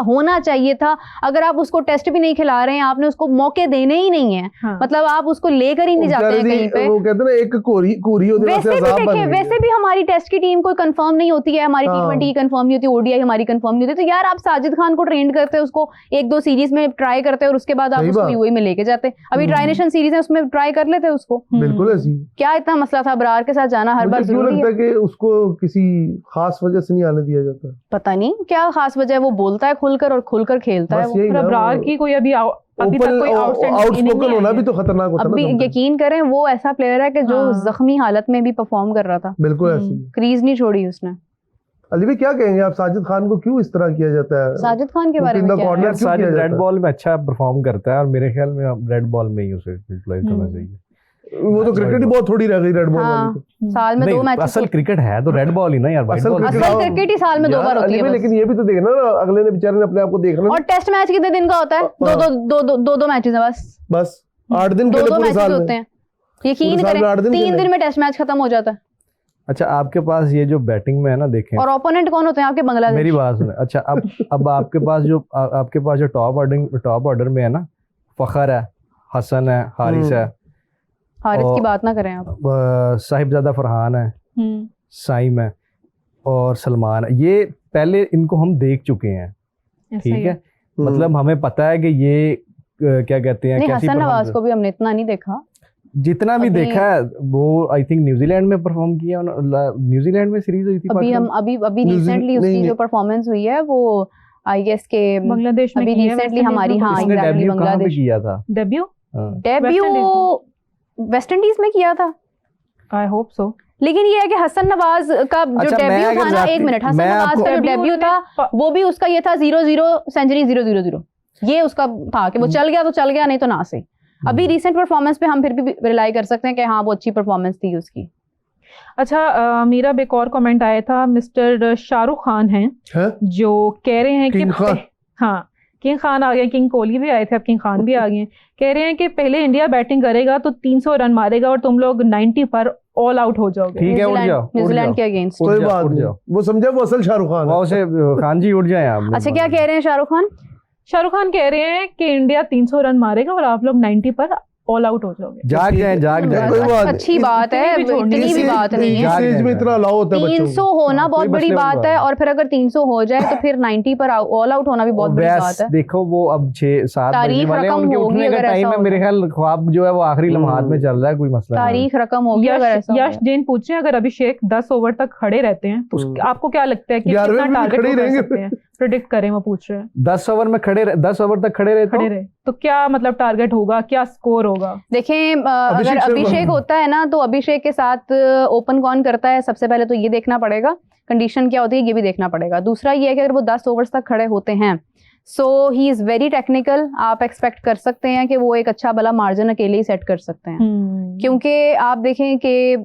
होना चाहिए था। अगर आप उसको टेस्ट भी नहीं खिला रहे हैं, आपने उसको मौके देने ही नहीं है, हाँ। मतलब आप उसको लेकर ही नहीं जाते हैं कहीं पे। वो कहते हैं ना एक कोरी होती है, वैसे भी अजाब बन देखिए, गई है। वैसे भी हमारी टेस्ट की टीम कोई कंफर्म नहीं होती है, हमारी हाँ। T20 कंफर्म नहीं होती, ओडीआई हमारी कंफर्म नहीं होती, तो यार आप साजिद खान को ट्रेंड करते हैं, उसको 1-2 सीरीज में ट्राई करते हैं और उसके बाद आप सही उसको बात। यूएई में लेके जाते। अभी ट्राई नेशन सीरीज है, उसमें ट्राई कर लेते उसको। बिल्कुल ऐसी। क्या इतना मसला था अबरार के साथ जाना हर बार मुझे क्यों जरूरी लगता है? है कि उसको किसी खास वजह से नहीं आने दिया जाता? पता नहीं क्या खास वजह है, वो बोलता है खुलकर और खुलकर खेलता है बस वो। यही और ना, अब्रार वो की कोई अभी तक कोई आउटस्पोकन होना भी तो खतरनाक होता है अभी ना sometimes। यकीन करें वो ऐसा प्लेयर है कि जो हाँ। जख्मी हालत में भी परफॉर्म कर रहा था, बिल्कुल ऐसी। क्रीज नहीं छोड़ी उसने। अली भाई क्या कहेंगे आप, साजिद खान को क्यों इस तरह किया जाता है? साजिद खान के बारे में Looking the क्या corner- है? यार क्यों किया साजिद जाता रेड है? बॉल में अच्छा परफॉर्म करता है और मेरे ख्याल में अब रेड बॉल में ही उसे यूटिलाइज करना चाहिए। वो तो क्रिकेट ही बहुत थोड़ी रह गई रेड बॉल हाँ, वाली तो। साल में 2 नहीं, मैचेस असल क्रिकेट है तो रेड बॉल ही ना यार, व्हाइट असल बॉल क्रिकेट- असल क्रिकेट ही साल में 2 यार, बार होती अली है भाई, बस। लेकिन ये भी तो देखना ना, अगले ने बेचारे ने अपने आप को देखना ना। और टेस्ट मैच कितने दिन का होता है? दो मैचेस है बस, बस 8 दिन 2 खेले पूरे मैचेस साल होते में। हैं, यकीन पूरे साल में 8 करें दिन 3 खेले। दिन में टेस्ट मैच खत्म हो जाता है। अच्छा आपके पास ये जो बैटिंग में है ना, देखें और ओपोनेंट कौन होते हैं आपके? बांग्लादेश। मेरी बात सुने। अच्छा अब आपके पास जो टॉप ऑर्डर में है ना, फखर है, हसन है, हारिस है, हारिस की और- बात ना करें आप। साहिबजादा फरहान है, साइम है और सलमान है। ये पहले इनको हम देख चुके हैं, ठीक है, मतलब हमें पता है कि ये क्या कहते हैं नहीं, कैसी हसन नवाज performance- को भी हमने इतना नहीं देखा। जितना भी अभी- देखा है वो आई थिंक न्यूजीलैंड में परफॉर्म किया न्यूजीलैंड में सीरीज हुई थी अभी पाकिस्तान। अभी न्यूज़ी- रिसेंटली नहीं, उसकी नहीं। जो परफॉर्मेंस हुई है वो आई गेस के बांग्लादेश में अभी की है, रिसेंटली वेस्ट हमारी, इंडीज में हाँ तो- इसने exactly, डेब्यू कहाँ पे बांग्लादेश। किया था? डेब्यू हाँ। डेब्यू वेस्ट इंडीज में किया था, आई होप सो। लेकिन ये है कि हसन नवाज का जो अच्छा, मैं डेब्यू था अगर ना, जाती- एक मिनट, हसन मैं नवाज आपको- का जो डेब्यू था वो भी उसका ये था 0-0 सेंचुरी 0-0-0, ये उसका था कि वो चल गया तो चल गया, नहीं तो ना सही। अभी रिसेंट परफॉर्मेंस पे हम फिर भी रिलाई कर सकते हैं कि हाँ वो अच्छी परफॉर्मेंस थी उसकी। अच्छा, मेरा एक और कमेंट आया था, मिस्टर शाहरुख खान हैं है? जो कह रहे हैं कि किंग खान। हाँ, किंग खान आ गए, किंग कोहली भी आए थे, अब किंग खान भी आ गए हैं। कह रहे हैं कि पहले इंडिया बैटिंग करेगा तो 300 रन मारेगा और तुम लोग 90 पर ऑल आउट हो जाओगे। ठीक है, उठ जाओ, उठ न्यूजीलैंड जाओ। के अगेंस्ट। कोई जाओ, बात उठ नहीं, जाओ। वो समझा वो असल शाहरुख खान है। वहाँ से खान जी उठ जाए आप। अच्छा, क्या कह रहे हैं शाहरुख खान? शाहरुख खान कह रहे हैं कि इंडिया 300 रन मारेगा और आप लोग 90 पर ऑल आउट हो जाओगे। जाग जाए, जाग कोई जाए। बात नहीं। अच्छी बात है, इतनी भी छोटी इतनी भी इस बात एज- नहीं है। इस जाग एज में जाए। इतना अलाउ होता है बच्चों 300 को। होना बहुत कोई बड़ी मसले वाली बात है, और फिर अगर 300 हो जाए तो फिर 90 पर ऑल आउट होना भी बहुत बड़ी वैस बात है। देखो वो अब 6-7 बजने तारीख वाले हैं, रकम उनके होगी उठने का अगर टाइम ऐसा है, मेरे होगा। ख्याल ख्वाब जो है वो आखिरी लम्हात में चल रहा है, कोई मसला नहीं। तारीख रकम होगी अगर यश ऐसा यश जैन पूछ रहे हैं, अगर अभिषेक 10 ओवर तक खड़े रहते हैं तो आपको क्या लगता है कि 11वें कितना में भी टारगेट खड़े ही कर रहेंगे। सकते हैं? प्रेडिक्ट करें, वो पूछ रहे हैं। 10 ओवर में 10 ओवर तक खड़े रहे खड़े रहे तो क्या मतलब टारगेट होगा, क्या स्कोर होगा? देखें, अगर अभिषेक शर्मा। अभिषेक होता है ना तो अभिषेक के साथ ओपन कौन करता है, सबसे पहले तो ये देखना पड़ेगा, कंडीशन क्या होती है ये भी देखना पड़ेगा। दूसरा ये है कि अगर वो 10 ओवर्स तक खड़े होते हैं, सो ही इज वेरी टेक्निकल, आप एक्सपेक्ट कर सकते हैं कि वो एक अच्छा भला मार्जिन अकेले ही सेट कर सकते हैं। क्योंकि आप देखें कि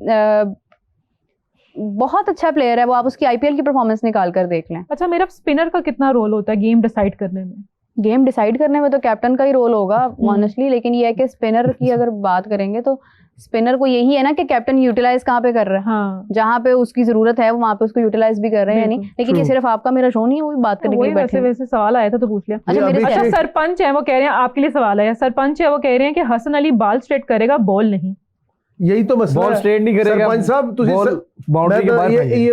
बहुत अच्छा प्लेयर है वो, आप उसकी आईपीएल की परफॉर्मेंस निकाल कर देख लें। अच्छा, मेरा स्पिनर का कितना रोल होता है गेम डिसाइड करने में? गेम डिसाइड करने में तो कैप्टन का ही रोल होगा ऑनेस्टली, लेकिन ये है कि स्पिनर की अगर बात करेंगे तो स्पिनर को यही है ना कि कैप्टन यूटिलाइज कहाँ पे कर रहा है, हाँ, जहाँ पे उसकी जरूरत है वहाँ पे उसको यूटिलाइज भी कर रहे हैं या नहीं। बिल्कुल, लेकिन ये true। सिर्फ आपका मेरा शो नहीं है, वो भी बात करने के वही लिए बैठे वैसे हैं। वैसे सवाल आया था तो पूछ लिया। अच्छा, ये मेरे अभिषेक- अच्छा, साथ- सरपंच है वो कह रहे हैं, आपके लिए सवाल है, सरपंच है वो कह रहे हैं कि हसन अली बाल स्ट्रेट करेगा, बॉल नहीं। यही तो मसला बॉल है। स्ट्रेट नहीं करेगा सरपंच साहब, तुझे बॉल बाउंड्री के बाहर फेंकेंगे। ये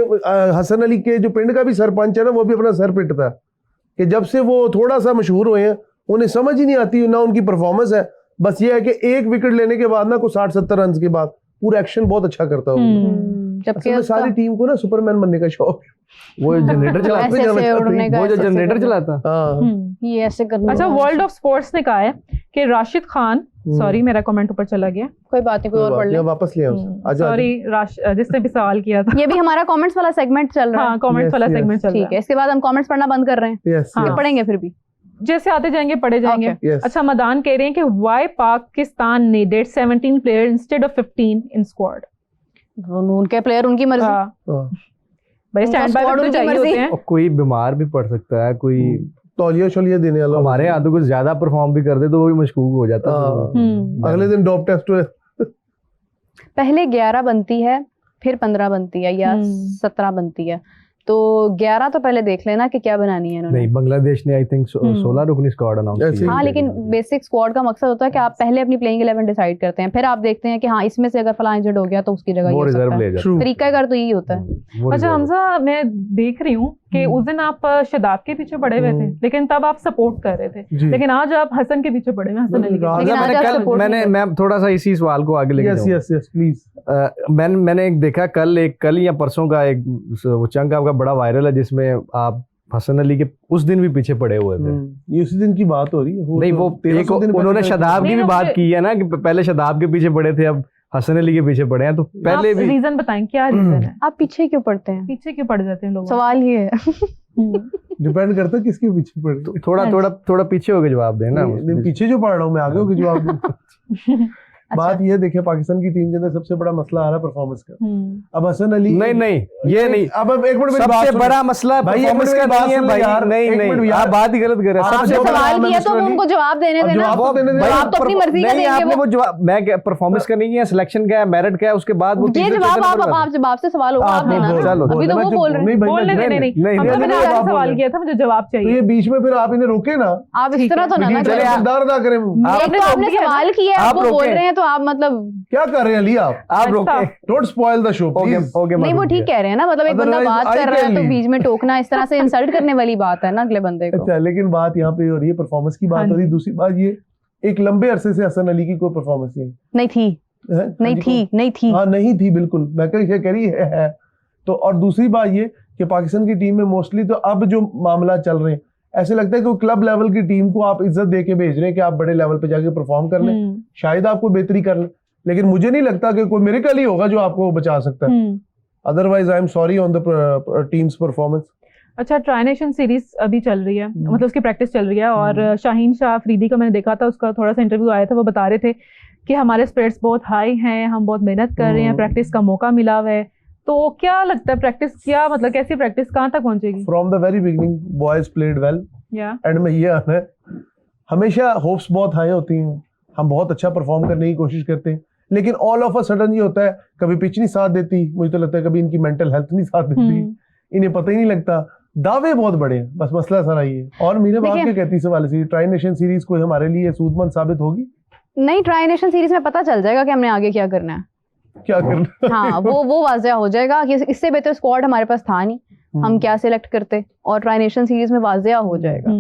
हसन अली के जो पिंड का भी सरपंच है ना, वो भी अपना सर पिटता है कि जब से वो थोड़ा सा मशहूर हुए हैं उन्हें समझ ही नहीं आती ना उनकी परफॉर्मेंस है। बस ये है कि एक विकेट लेने के बाद ना कुछ 60-70 रन के बाद पूरा एक्शन बहुत अच्छा करता है वो। जबकि असल में उसका सारी टीम को ना सुपरमैन बनने का शौक है। वो जनरेटर जो चलाता ऐसे जाना ऐसे चाहते उड़ने का, वो जो ऐसे ऐसे जनरेटर करना। चलाता। हाँ, ये ऐसे करना। अच्छा, वर्ल्ड ऑफ स्पोर्ट्स ने कहा है कि राशिद खान, सॉरी मेरा कमेंट ऊपर चला गया, कोई बात नहीं, कोई और पढ़ ले। वापस ले आओ। आजा, सॉरी जिसने भी सवाल किया था। ये भी हमारा कमेंट्स वाला सेगमेंट चल रहा हाँ, है। कमेंट्स Yes, वाला yes, सेगमेंट चल रहा ठीक है, है। इसके बाद हम कमेंट्स पढ़ना बंद कर रहे हैं, यस हाँ। ये पढ़ेंगे फिर भी। जैसे आते जाएंगे पढ़े जाएंगे। Okay. यस। अच्छा, मदान कह रहे हैं कि why Pakistan needed 17 player instead of 15 in squad. उनके प्लेयर उनकी मर्जी। भाई उनका स्टैंड बाय squad तो उनकी चाहिए मर्जी। होते हैं। और कोई बीमार भी पड़ सकता है, कोई तौलिया शौलिया देने वाला हमारे यहाँ तो कुछ ज्यादा परफॉर्म भी कर दे तो वो भी मशकूक हो जाता है। हाँ। अगले दिन डॉप टेस्ट हुए। पहले 11 बनती है, फिर 15 बनती है या 17 बनती है, तो 11 तो पहले देख लेना कि क्या बनानी है इन्होंने। नहीं, बांग्लादेश ने आई थिंक 16 रुकनी स्क्वाड अनाउंस ऐसे की ही। है। हाँ, लेकिन बेसिक स्क्वाड का मकसद होता है कि आप पहले अपनी प्लेइंग 11 डिसाइड करते हैं, फिर आप देखते हैं कि हाँ इसमें से अगर फलां इंजर्ड हो गया तो उसकी जगह ये वो हो रिजर्व सकता ले है। जाते True। तरीकाकार तो यही होता है। वो अच्छा reserve। हमजा, मैं देख रही हूँ कि उस दिन आप शदाब के पीछे पड़े हुए थे, लेकिन तब आप सपोर्ट कर रहे थे, जी। लेकिन आज आप हसन के पीछे पड़े हुए हैं, हसन अली के। राजा लेकिन आज मैंने आप कल support नहीं कर मैं थोड़ा सा इसी सवाल को आगे लेके यस जाऊंगा। Yes yes please. मैंने एक देखा कल या परसों का एक वो चंक आपका बड़ा वायरल है जिसमें आप हसन अली के उस दिन भी पीछे पड़े हुए थे। ये उसी दिन की बात हो रही है। नहीं, वो एक उन्होंने शदाब की नहीं, भी ना, बात मुझे- की है ना कि पहले शदाब के पीछे पड़े थे, अब हसन अली के पीछे पड़े हैं, तो पहले आप भी रीजन बताएं, क्या रीजन है? आप पीछे क्यों पड़ते हैं, पीछे क्यों पड़ जाते हैं लोग? सवाल ये है। डिपेंड करता है किसके पीछे पड़ रहे हो। थोड़ा पीछे होके जवाब देना। नहीं, पीछे जो पढ़ रहा हूँ मैं, आगे होके जवाब दूं। बात ये देखिए, पाकिस्तान की टीम के अंदर सबसे बड़ा मसला आ रहा है परफॉर्मेंस का। अब हसन अली नहीं ये नहीं, अब एक मिनट मेरी बात सबसे सुनो। बड़ा मसला भाई, एक परफॉर्मेंस मिनट का मेरी बात नहीं है सुनो भाई। यार, नहीं एक मिनट नहीं, यार। आप बात ही गलत कर रहे हैं। आपसे सबसे बड़ा सवाल किया तो मिनिस्टर उनको जवाब देने अब देना। जवाब तो देने देना। आप तो अपनी मर्जी का नहीं, देंगे आपने वो। वो जवाब, मैं परफॉर्मेंस का नहीं है, सिलेक्शन का है, मेरिट का है, उसके बाद वो ये तीसरे जवाब चौथे आप नंबर आप जवाब से सवाल होगा, आप आप देना बोल- ना। चलो, अभी तो वो बोल रहे हैं। नहीं भाई, बोलने मैं- देने नहीं, नहीं, हम नहीं, तो मैंने नहीं, आज आप सवाल बोल किया था, मुझे जवाब तो चाहिए। ये बीच में फिर आप इन्हें रोके ना, आप इस तरह तो ना लेकिन करें। किरदार अदा करें। एक तो आपने सवाल किया है, आप वो बोल रोकें। रहे हैं, तो आप मतलब क्या कर रहे हैं अली आप? आप रोके। Don't spoil the show okay please. Okay, नहीं, वो ठीक कह रहे हैं ना, मतलब एक बंदा Otherwise, बात I कर रहा है can तो leave. बीच में टोकना इस तरह से इंसल्ट करने वाली बात है ना अगले बंदे को। अच्छा, लेकिन बात यहाँ पे हो रही है, परफॉर्मेंस की बात हाँ हो रही है। जी। दूसरी बात ये, एक लंबे अरसे से हसन अली की कोई परफॉर्मेंस नहीं नहीं थी, है। नहीं थी, नहीं थी। हाँ, नहीं थी बिल्कुल। मैं कह रही है। तो और दूसरी बात ये कि पाकिस्तान की टीम में मोस्टली तो अब जो मामला चल रहे हैं, ऐसे लगता है कि क्लब लेवल की टीम को आप इज्जत दे के भेज रहे हैं कि आप बड़े लेवल पे जाके परफॉर्म कर लें, शायद आपको बेहतरी कर लें, लेकिन मुझे नहीं लगता कि कोई मिरेकल ही होगा जो आपको बचा सकता है। Otherwise I am sorry on the teams performance. अच्छा, ट्राई नेशन सीरीज अभी चल रही है, मतलब उसकी प्रैक्टिस चल रही है, और शाहीन शाह अफरीदी का मैंने देखा था, उसका थोड़ा सा इंटरव्यू आया था, वो बता रहे थे कि हमारे स्पिरिट्स बहुत हाई हैं, हम बहुत मेहनत कर रहे हैं, प्रैक्टिस का मौका मिला हुआ है। तो क्या लगता है प्रैक्टिस क्या, मतलब कैसी प्रैक्टिस कहाँ तक पहुंचेगी? From the very beginning boys played well and में ये आना है, हमेशा होप्स बहुत हाई होती हैं, हम बहुत अच्छा परफॉर्म करने की कोशिश करते हैं, लेकिन ऑल ऑफ अ सडन ये होता है, कभी पिच नहीं साथ देती, मुझे तो लगता है कभी इनकी मेंटल हेल्थ नहीं साथ देती, इन्हें पता ही नहीं लगता, दावे बहुत बड़े हैं, बस मसला सारा ये है। और मेरे बात क्या कहती है सवाल से, ट्राई नेशन सीरीज कोई हमारे लिए सूदमंद साबित होगी? नहीं, ट्राई नेशन सीरीज में पता चल जाएगा कि हमने आगे क्या करना है, क्या करना। हाँ वो वाज़ेह हो जाएगा कि इससे बेहतर स्क्वाड हमारे पास था नहीं, हम क्या सिलेक्ट करते, और ट्राई नेशन सीरीज में वाज़ेह हो जाएगा।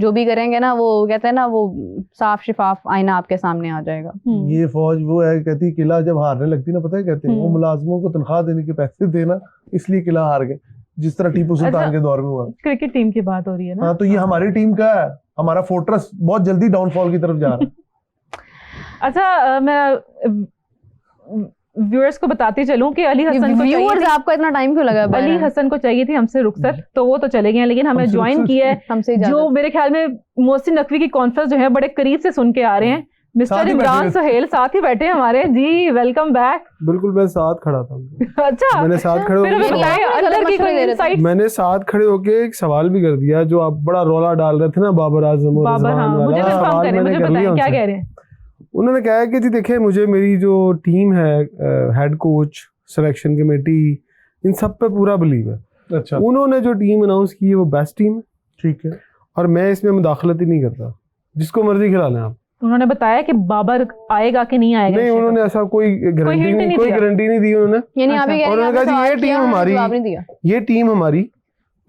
जो भी करेंगे ना, वो कहते हैं ना, वो साफ शिफाफ आईना आपके सामने आ जाएगा। ये फौज वो है, कहती किला जब हारने लगती ना, पता है कहते हैं वो मुलाजमों को तनख्वाह देने के पैसे देना, इसलिए किला हार गए, जिस तरह टीपू सुल्तान के दौर में हुआ। क्रिकेट टीम की बात हो रही है ना? हाँ, तो ये हमारी टीम का है, हमारा फोर्ट्रेस बहुत जल्दी डाउनफॉल की तरफ जा रहा है। अच्छा, मैं व्यूअर्स को बताती चलूं कि अली हसन को व्यूअर्स आपको इतना टाइम क्यों लगा? अली हसन को चाहिए थी हमसे रुखसत, तो वो तो चले गए हैं, लेकिन हमें ज्वाइन किया है हमसे जो मेरे ख्याल में मोहसिन नकवी की कॉन्फ्रेंस जो है बड़े करीब से सुन के आ रहे हैं, मिस्टर इमरान सुहेल साथ ही बैठे हैं हमारे जी, वेलकम बैक। बिल्कुल, मैं साथ खड़ा था। अच्छा, मैंने साथ खड़े होकर मैंने साथ खड़े होके एक सवाल भी कर दिया, जो आप बड़ा रौला डाल रहे थे ना बाबर आजम और रिजवान वाला, मुझे बताएं क्या कह रहे हैं। उन्होंने कहा कि जी देखिए, मुझे मेरी जो टीम है, हेड कोच, सिलेक्शन कमेटी, इन सब पे पूरा बिलीव है। अच्छा, उन्होंने जो टीम अनाउंस की है वो बेस्ट टीम है, ठीक है, और मैं इसमें मुदाखलत ही नहीं करता, जिसको मर्जी खिला लें आप। उन्होंने बताया कि बाबर आएगा कि नहीं आएगा? नहीं, उन्होंने ऐसा कोई गारंटी नहीं दी उन्होंने। उन्होंने कहा जी ये टीम हमारी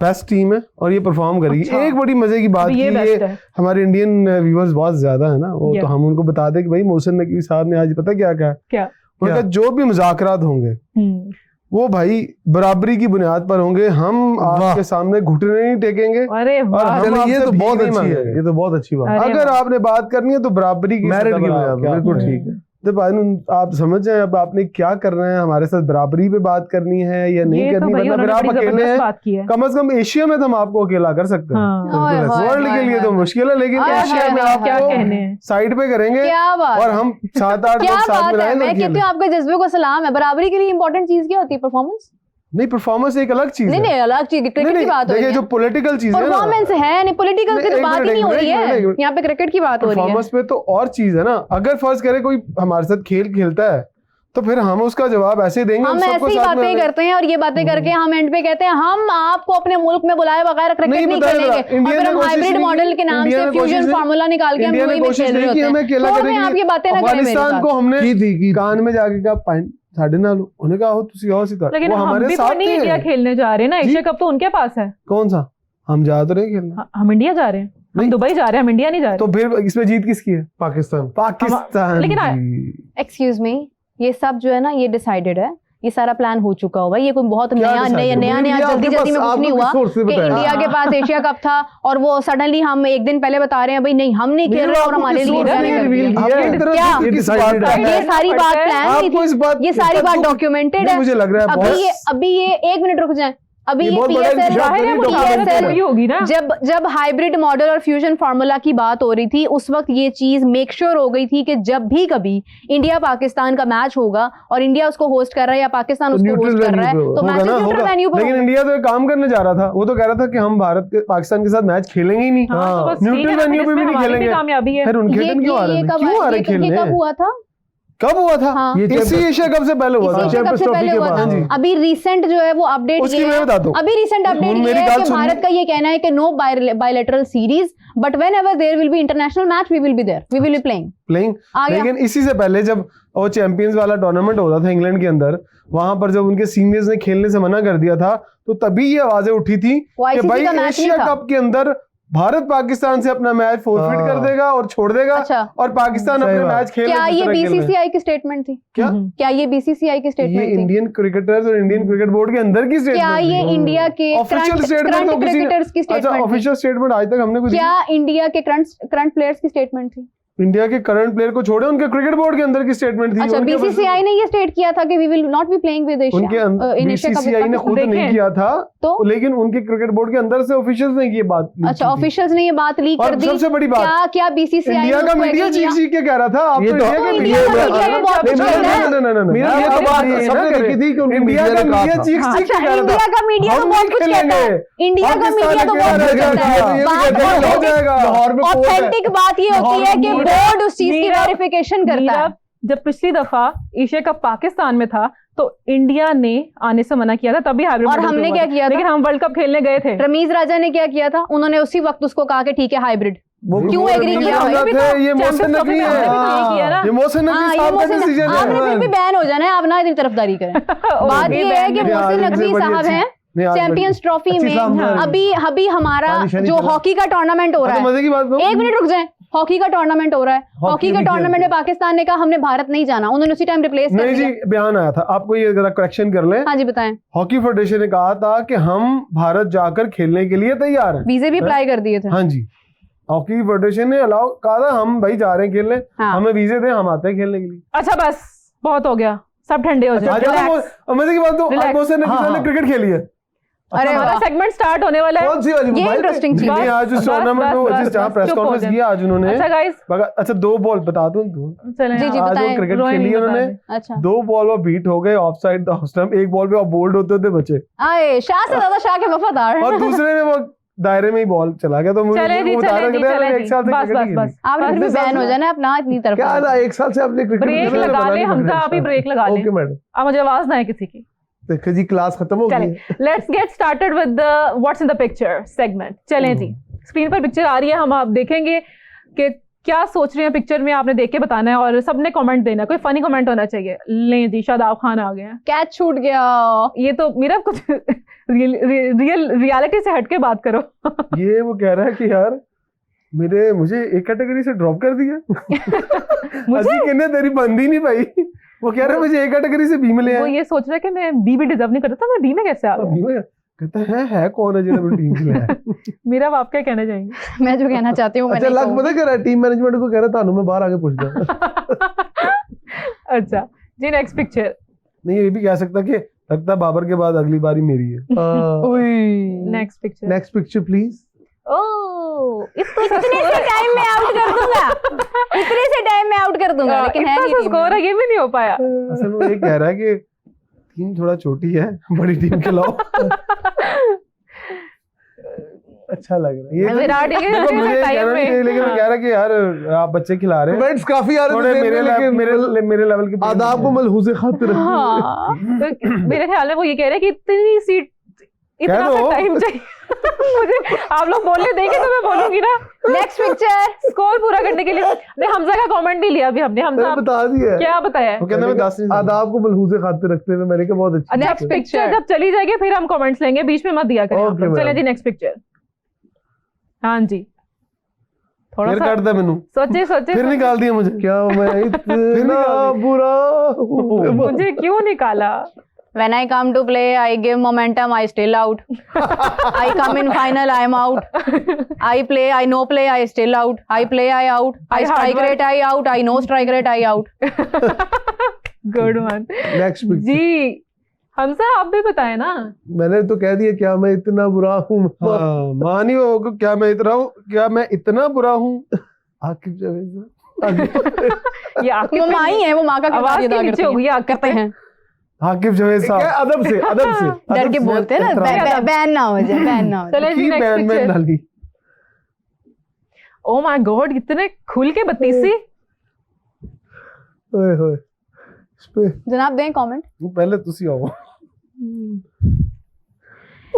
बेस्ट टीम है और ये परफॉर्म करेगी। अच्छा। एक बड़ी मजे की बात की, ये हमारे इंडियन व्यूअर्स बहुत ज्यादा है ना, वो तो हम उनको बता दें कि भाई मोहसिन नकवी साहब ने आज पता क्या कहा, उन्होंने कहा जो भी मुज़ाकरात होंगे वो भाई बराबरी की बुनियाद पर होंगे, हम आपके सामने घुटने नहीं टेकेंगे। अरे वाह, ये तो बहुत अच्छी है, ये तो बहुत अच्छी बात। अगर आपने बात करनी है तो बराबरी की मेरिट की बुनियाद, बिल्कुल ठीक है। तो आप समझ जाए अब आपने क्या करना है, हमारे साथ बराबरी पे बात करनी है या नहीं करनी, वरना फिर आप अकेले हैं। कम से कम एशिया में तो हम आपको अकेला कर सकते हैं, वर्ल्ड के लिए तो मुश्किल है, लेकिन एशिया में आपको साइड पे करेंगे और हम 7-8 लोग साथ में रहेंगे। मैं कहती हूँ आपके जज्बे को सलाम है। बराबरी के लिए इंपॉर्टेंट चीज क्या होती है? परफॉर्मेंस नहीं, परफॉर्मेंस एक अलग चीज है। नहीं, अलग चीज, क्रिकेट की बात हो रही है। जो पॉलिटिकल चीज है, परफॉर्मेंस है, नहीं पॉलिटिकल की बात ही नहीं हो रही है, यहाँ पे क्रिकेट की बात हो रही है। परफॉर्मेंस पे तो और चीज है ना, अगर फर्ज करे कोई हमारे साथ खेल खेलता है तो फिर हम उसका जवाब ऐसे देंगे, हम ऐसी बातें करते हैं और ये बातें करके हम एंड पे कहते हैं हम आपको अपने मुल्क में बुलाए बगैर क्रिकेट नहीं खेलेंगे, और फिर हम हाइब्रिड मॉडल के नाम से फ्यूजन फार्मूला निकाल के हम वही में खेल रहे होते हैं। आप ये बातें ना करें। अफगानिस्तान को हमने कान में जाके कहा साढ़े नाल, उन्हें कहा हो तुसी आओ सीधा, लेकिन हम भी तो नहीं इंडिया खेलने जा रहे हैं ना, एशिया कप तो उनके पास है। कौन सा? हम जा तो रहे खेलने, हम इंडिया जा रहे हैं, हम दुबई जा रहे हैं, हम इंडिया नहीं जा रहे। तो फिर इसमें जीत किसकी है? पाकिस्तान। लेकिन एक्सक्यूज मी, ये सब जो है ना ये डिसाइडेड है, ये सारा प्लान हो चुका होगा, ये कोई बहुत नया जल्दी में कुछ नहीं हुआ कि इंडिया के पास एशिया कप था और वो सडनली हम एक दिन पहले बता रहे हैं भाई नहीं हम नहीं खेल रहे और हमारे लिए ये सारी बात प्लान नहीं थी, ये सारी बात डॉक्यूमेंटेड है। मुझे लग रहा है अभी ये 1 मिनट रुक जाए, अभी ये PSL होगी ना, जब हाइब्रिड मॉडल और फ्यूजन फार्मूला की बात हो रही थी उस वक्त ये चीज मेक श्योर हो गई थी कि जब भी कभी इंडिया पाकिस्तान का मैच होगा और इंडिया उसको होस्ट कर रहा है या पाकिस्तान उसको होस्ट कर रहा है तो मैच न्यूट्रल वेन्यू पर। लेकिन इंडिया तो एक काम करने जा रहा था, वो तो कह रहा था कि हम भारत के पाकिस्तान के साथ मैच खेलेंगे ही नहीं, न्यूट्रल वेन्यू पे भी नहीं खेलेंगे। फिर उनके क्यों आ रहे हैं खेलने? कब हुआ था? कब हुआ था? हाँ। इसी एशिया कप से पहले हुआ था। अभी रिसेंट जो है वो अपडेट ये है, अभी रिसेंट अपडेट ये है कि भारत का ये कहना है कि no bilateral series but whenever there will be international match we will be there, we will be playing. लेकिन इसी से पहले जब वो चैंपियंस वाला टूर्नामेंट हो रहा था इंग्लैंड के अंदर, वहां पर जब उनके सीनियर्स ने खेलने से मना कर दिया था तो तभी ये आवाजें उठी थी कि भाई एशिया कप के अंदर भारत पाकिस्तान से अपना मैच फोरफिट कर देगा और छोड़ देगा। अच्छा। और पाकिस्तान अपने मैच खेल। क्या ये बीसीसीआई की स्टेटमेंट थी? क्या ये बीसीसीआई की स्टेटमेंट थी? ये इंडियन क्रिकेटर्स और इंडियन क्रिकेट बोर्ड के अंदर की स्टेटमेंट। क्या ये इंडिया के ऑफिशियल स्टेटमेंट क्रिकेटर्स की स्टेटमेंट? अच्छा, ऑफिशियल स्टेटमेंट आज तक हमने कुछ। क्या इंडिया के करंट प्लेयर्स की स्टेटमेंट थी? इंडिया के करंट प्लेयर को छोड़े उनके क्रिकेट बोर्ड के अंदर की स्टेटमेंट थी। अच्छा, बीसीसीआई ने ये स्टेट किया था कि we will not be playing with Asia. BCCI ने खुद नहीं किया था, तो लेकिन उनके क्रिकेट बोर्ड के अंदर से ऑफिशियल्स ने ये बात। अच्छा, ऑफिशियल्स ने ये बात लीक कर दी। सबसे बड़ी बात, क्या बीसीसीआई इंडिया का मीडिया चीख के कह रहा था? आप तो इंडिया का मीडिया चीख के कह रहा था। इंडिया का मीडिया तो बहुत कुछ कहता है। इंडिया का मीडिया तो बहुत कुछ कहता है। ऑथेंटिक बात ये होती है कि बोर्ड उस चीज की वेरिफिकेशन करता है। जब पिछली दफा एशिया कप पाकिस्तान में था तो इंडिया ने आने से मना किया था, तभी हाइब्रिड। और हमने क्या किया था? लेकिन हम वर्ल्ड कप खेलने गए थे। रमीज राजा ने क्या किया था? उन्होंने उसी वक्त उसको कहा कि ठीक है हाइब्रिड। क्यों एग्री किया? ये मोहसिन नकवी है, ये मोहसिन नकवी साहब का डिसीजन है। आपने फिर भी बैन हो जाना है, आप ना इतनी तरफदारी करें। बात ये है कि मोहसिन नकवी साहब हैं चैंपियंस ट्रॉफी में। अभी हमारा जो हॉकी का टूर्नामेंट हो रहा है, मजे की बात, 1 मिनट रुक जाए। हॉकी का टूर्नामेंट हो रहा है, हॉकी के टूर्नामेंट में पाकिस्तान ने कहा हमने भारत नहीं जाना, उन्होंने उसी टाइम रिप्लेस कर दिया। नहीं जी, बयान आया था, आपको ये जरा करेक्शन कर लें। हाँ जी बताएं। हॉकी फेडरेशन ने कहा था कि हम भारत जाकर खेलने के लिए तैयार हैं। वीजे भी अप्लाई कर दिए थे। हाँ जी, हॉकी फेडरेशन ने अलाउ कहा था हम भाई जा रहे हैं खेलने, हमें वीजे दें, हम आते हैं खेलने के लिए। अच्छा बस बहुत हो गया, सब ठंडे हो जाए। मजे की बात तो क्रिकेट खेली है। अरे हमारा सेगमेंट स्टार्ट होने वाला है। कौन सी वाली? ये इंटरेस्टिंग चीज है। आज उस टूर्नामेंट में जहां प्रेस कॉन्फ्रेंस किया आज उन्होंने। अच्छा गाइस, अच्छा 2 बॉल बता दूं जी जी बताएं। क्रिकेट खेली उन्होंने। अच्छा 2 बॉल वो बीट हो गए ऑफसाइड द स्टंप, 1 बॉल पे वो बोल्ड होते बचे। आए शाह से ज्यादा शाह के वफादार। और दूसरे में वो दायरे में ही बॉल चला गया। तो मुझे बता रहे थे एक साल से बस आपने फिर भी बैन हो जाना अपना इतनी तरफ। क्या ना 1 साल से आपने क्रिकेट ब्रेक लगा ले हमजा, आप ही ब्रेक लगा ले। ओके मैडम, अब मुझे आवाज ना है किसी की। देखो जी क्लास खत्म हो गई। Let's get started with the what's in the picture segment. चलें जी, स्क्रीन पर पिक्चर आ रही है, हम आप देखेंगे कि क्या सोच रहे हैं पिक्चर में, आपने देख के बताना है और सबने कमेंट देना, कोई फनी कमेंट होना चाहिए। लें जी, शादाब खान आ गए हैं। कैच छूट गया। ये तो मेरा कुछ रियलिटी से हटके बात करो। ये वो कह रहा है कि यार मुझे एक कैटेगरी से ड्रॉप कर दिया। मुझे कहने तेरी बंदी नहीं भाई, वो कह रहा है मुझे एक कैटेगरी से बी में ले आए। वो ये सोच रहा है कि मैं बी भी डिजर्व नहीं करता था, मैं बी में कैसे आ गया? कहता है कौन है जिन्हें टीम से लाया? मेरा आप क्या कहना चाहेंगे? मैं जो कहना चाहती हूँ, अच्छा लग पता कह रहा है टीम मैनेजमेंट को, कह रहा था मैं बाहर आके पूछ दूं। अच्छा जी, नेक्स्ट पिक्चर। नहीं ये भी कह सकता कि लगता बाबर के बाद अगली बारी मेरी है। Next picture please. इसको इतने से टाइम में आउट कर दूंगा, इतने से टाइम में आउट कर दूंगा, लेकिन है नहीं स्कोर है, ये भी नहीं हो पाया। असल में ये कह रहा है कि टीम थोड़ा छोटी है, बड़ी टीम के लाओ। अच्छा लग रहा है ये विराट के टाइम में, लेकिन मैं कह रहा कि यार आप बच्चे खिला रहे हैं, कमेंट्स काफी आ रहे थे मेरे लेवल के आदाब को मलहूज़े खातिर। मेरे ख्याल में वो ये कह रहे हैं कि इतनी सीट, इतना टाइम चाहिए मुझे। आप लोग बोलने देंगे तो मैं बोलूंगी ना। नेक्स्ट पिक्चर, स्कोर पूरा करने के लिए। नहीं, हमजा का कमेंट नहीं लिया अभी हमने। हमजा बता दिया, क्या बताया? वो कहता है 10 आदाब को मलहूज़े खातिर रखते हुए मैंने कहा बहुत अच्छा। नेक्स्ट पिक्चर जब चली जाएगी फिर हम कमेंट्स लेंगे, बीच में मत दिया करें। चलें जी नेक्स्ट पिक्चर। हाँ जी, थोड़ा सा काट दे मैनू, सोचे फिर निकाल दिया मुझे। क्या मैं इतना बुरा हूं? मुझे क्यों निकाला? When I come to play, I give momentum, I still out. I come in final, I am out. I play, I no play, I still out. I play, I out. I strike rate, I out. I no strike rate, I out. Good one. Next picture. जी, हमसा आप भी बताए ना। मैंने तो कह दिया क्या मैं इतना बुरा हूँ। मानी हो क्या मैं इतना बुरा हूँ। आकिब जावेद, ये आकिब वो माँ ही है, वो माँ का आवाज के नीचे हो गई करते हैं। आकिब जावेद साहब अदब से डर के बोलते हैं ना, बैन ना हो जाए, बैन ना हो जाए। चले जी next picture. Oh my God, कितने खुल के बत्तीसी। ओए होए, जनाब दें कमेंट। पहले तुसी आओ।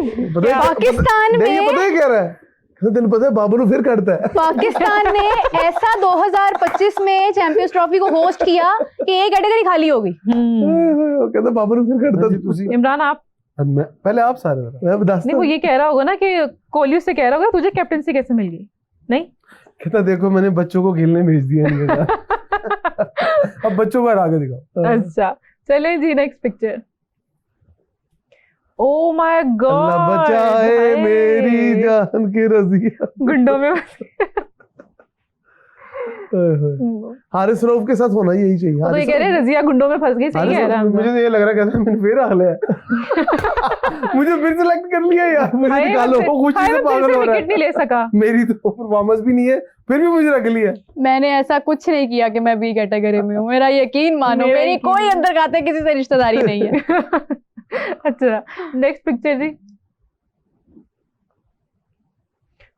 पाकिस्तान में पता है क्या रहा है, दिन पता है बाबू फिर करता है। पाकिस्तान ने ऐसा 2025 में चैंपियंस ट्रॉफी को होस्ट किया कि एक कैटेगरी खाली हो गई। कहता बाबू फिर करता। इमरान आप मैं पहले आप सारे मैं बता नहीं, वो ये कह रहा होगा ना कि कोहली उससे कह रहा होगा तुझे कैप्टनसी कैसे मिल गई? नहीं कहता देखो मैंने बच्चों को खेलने भेज दिया इनके साथ। अब बच्चों को आगे दिखाओ। अच्छा चले जी next picture. Oh my God, Allah बचाए मेरी जान की रजिया। गुंडों में हारिस रऊफ के साथ होना यही चाहिए। तो ये कह रहे हैं रजिया गुंडों में फंस गई, सही कह रहा है। मुझे तो ये लग रहा है मैंने फिर हाल है। मुझे फिर सिलेक्ट कर लिया यार, मुझे निकालो। वो खुशी से पागल हो रहा है, विकेट नहीं ले सका। मेरी तो परफॉर्मेंस भी नहीं है फिर भी मुझे रख लिया। मैंने ऐसा कुछ नहीं किया कि मैं बी कैटेगरी में हूँ, मेरा यकीन मानो, मेरी कोई अंदर खाते किसी से रिश्तेदारी नहीं है। अच्छा next picture ji.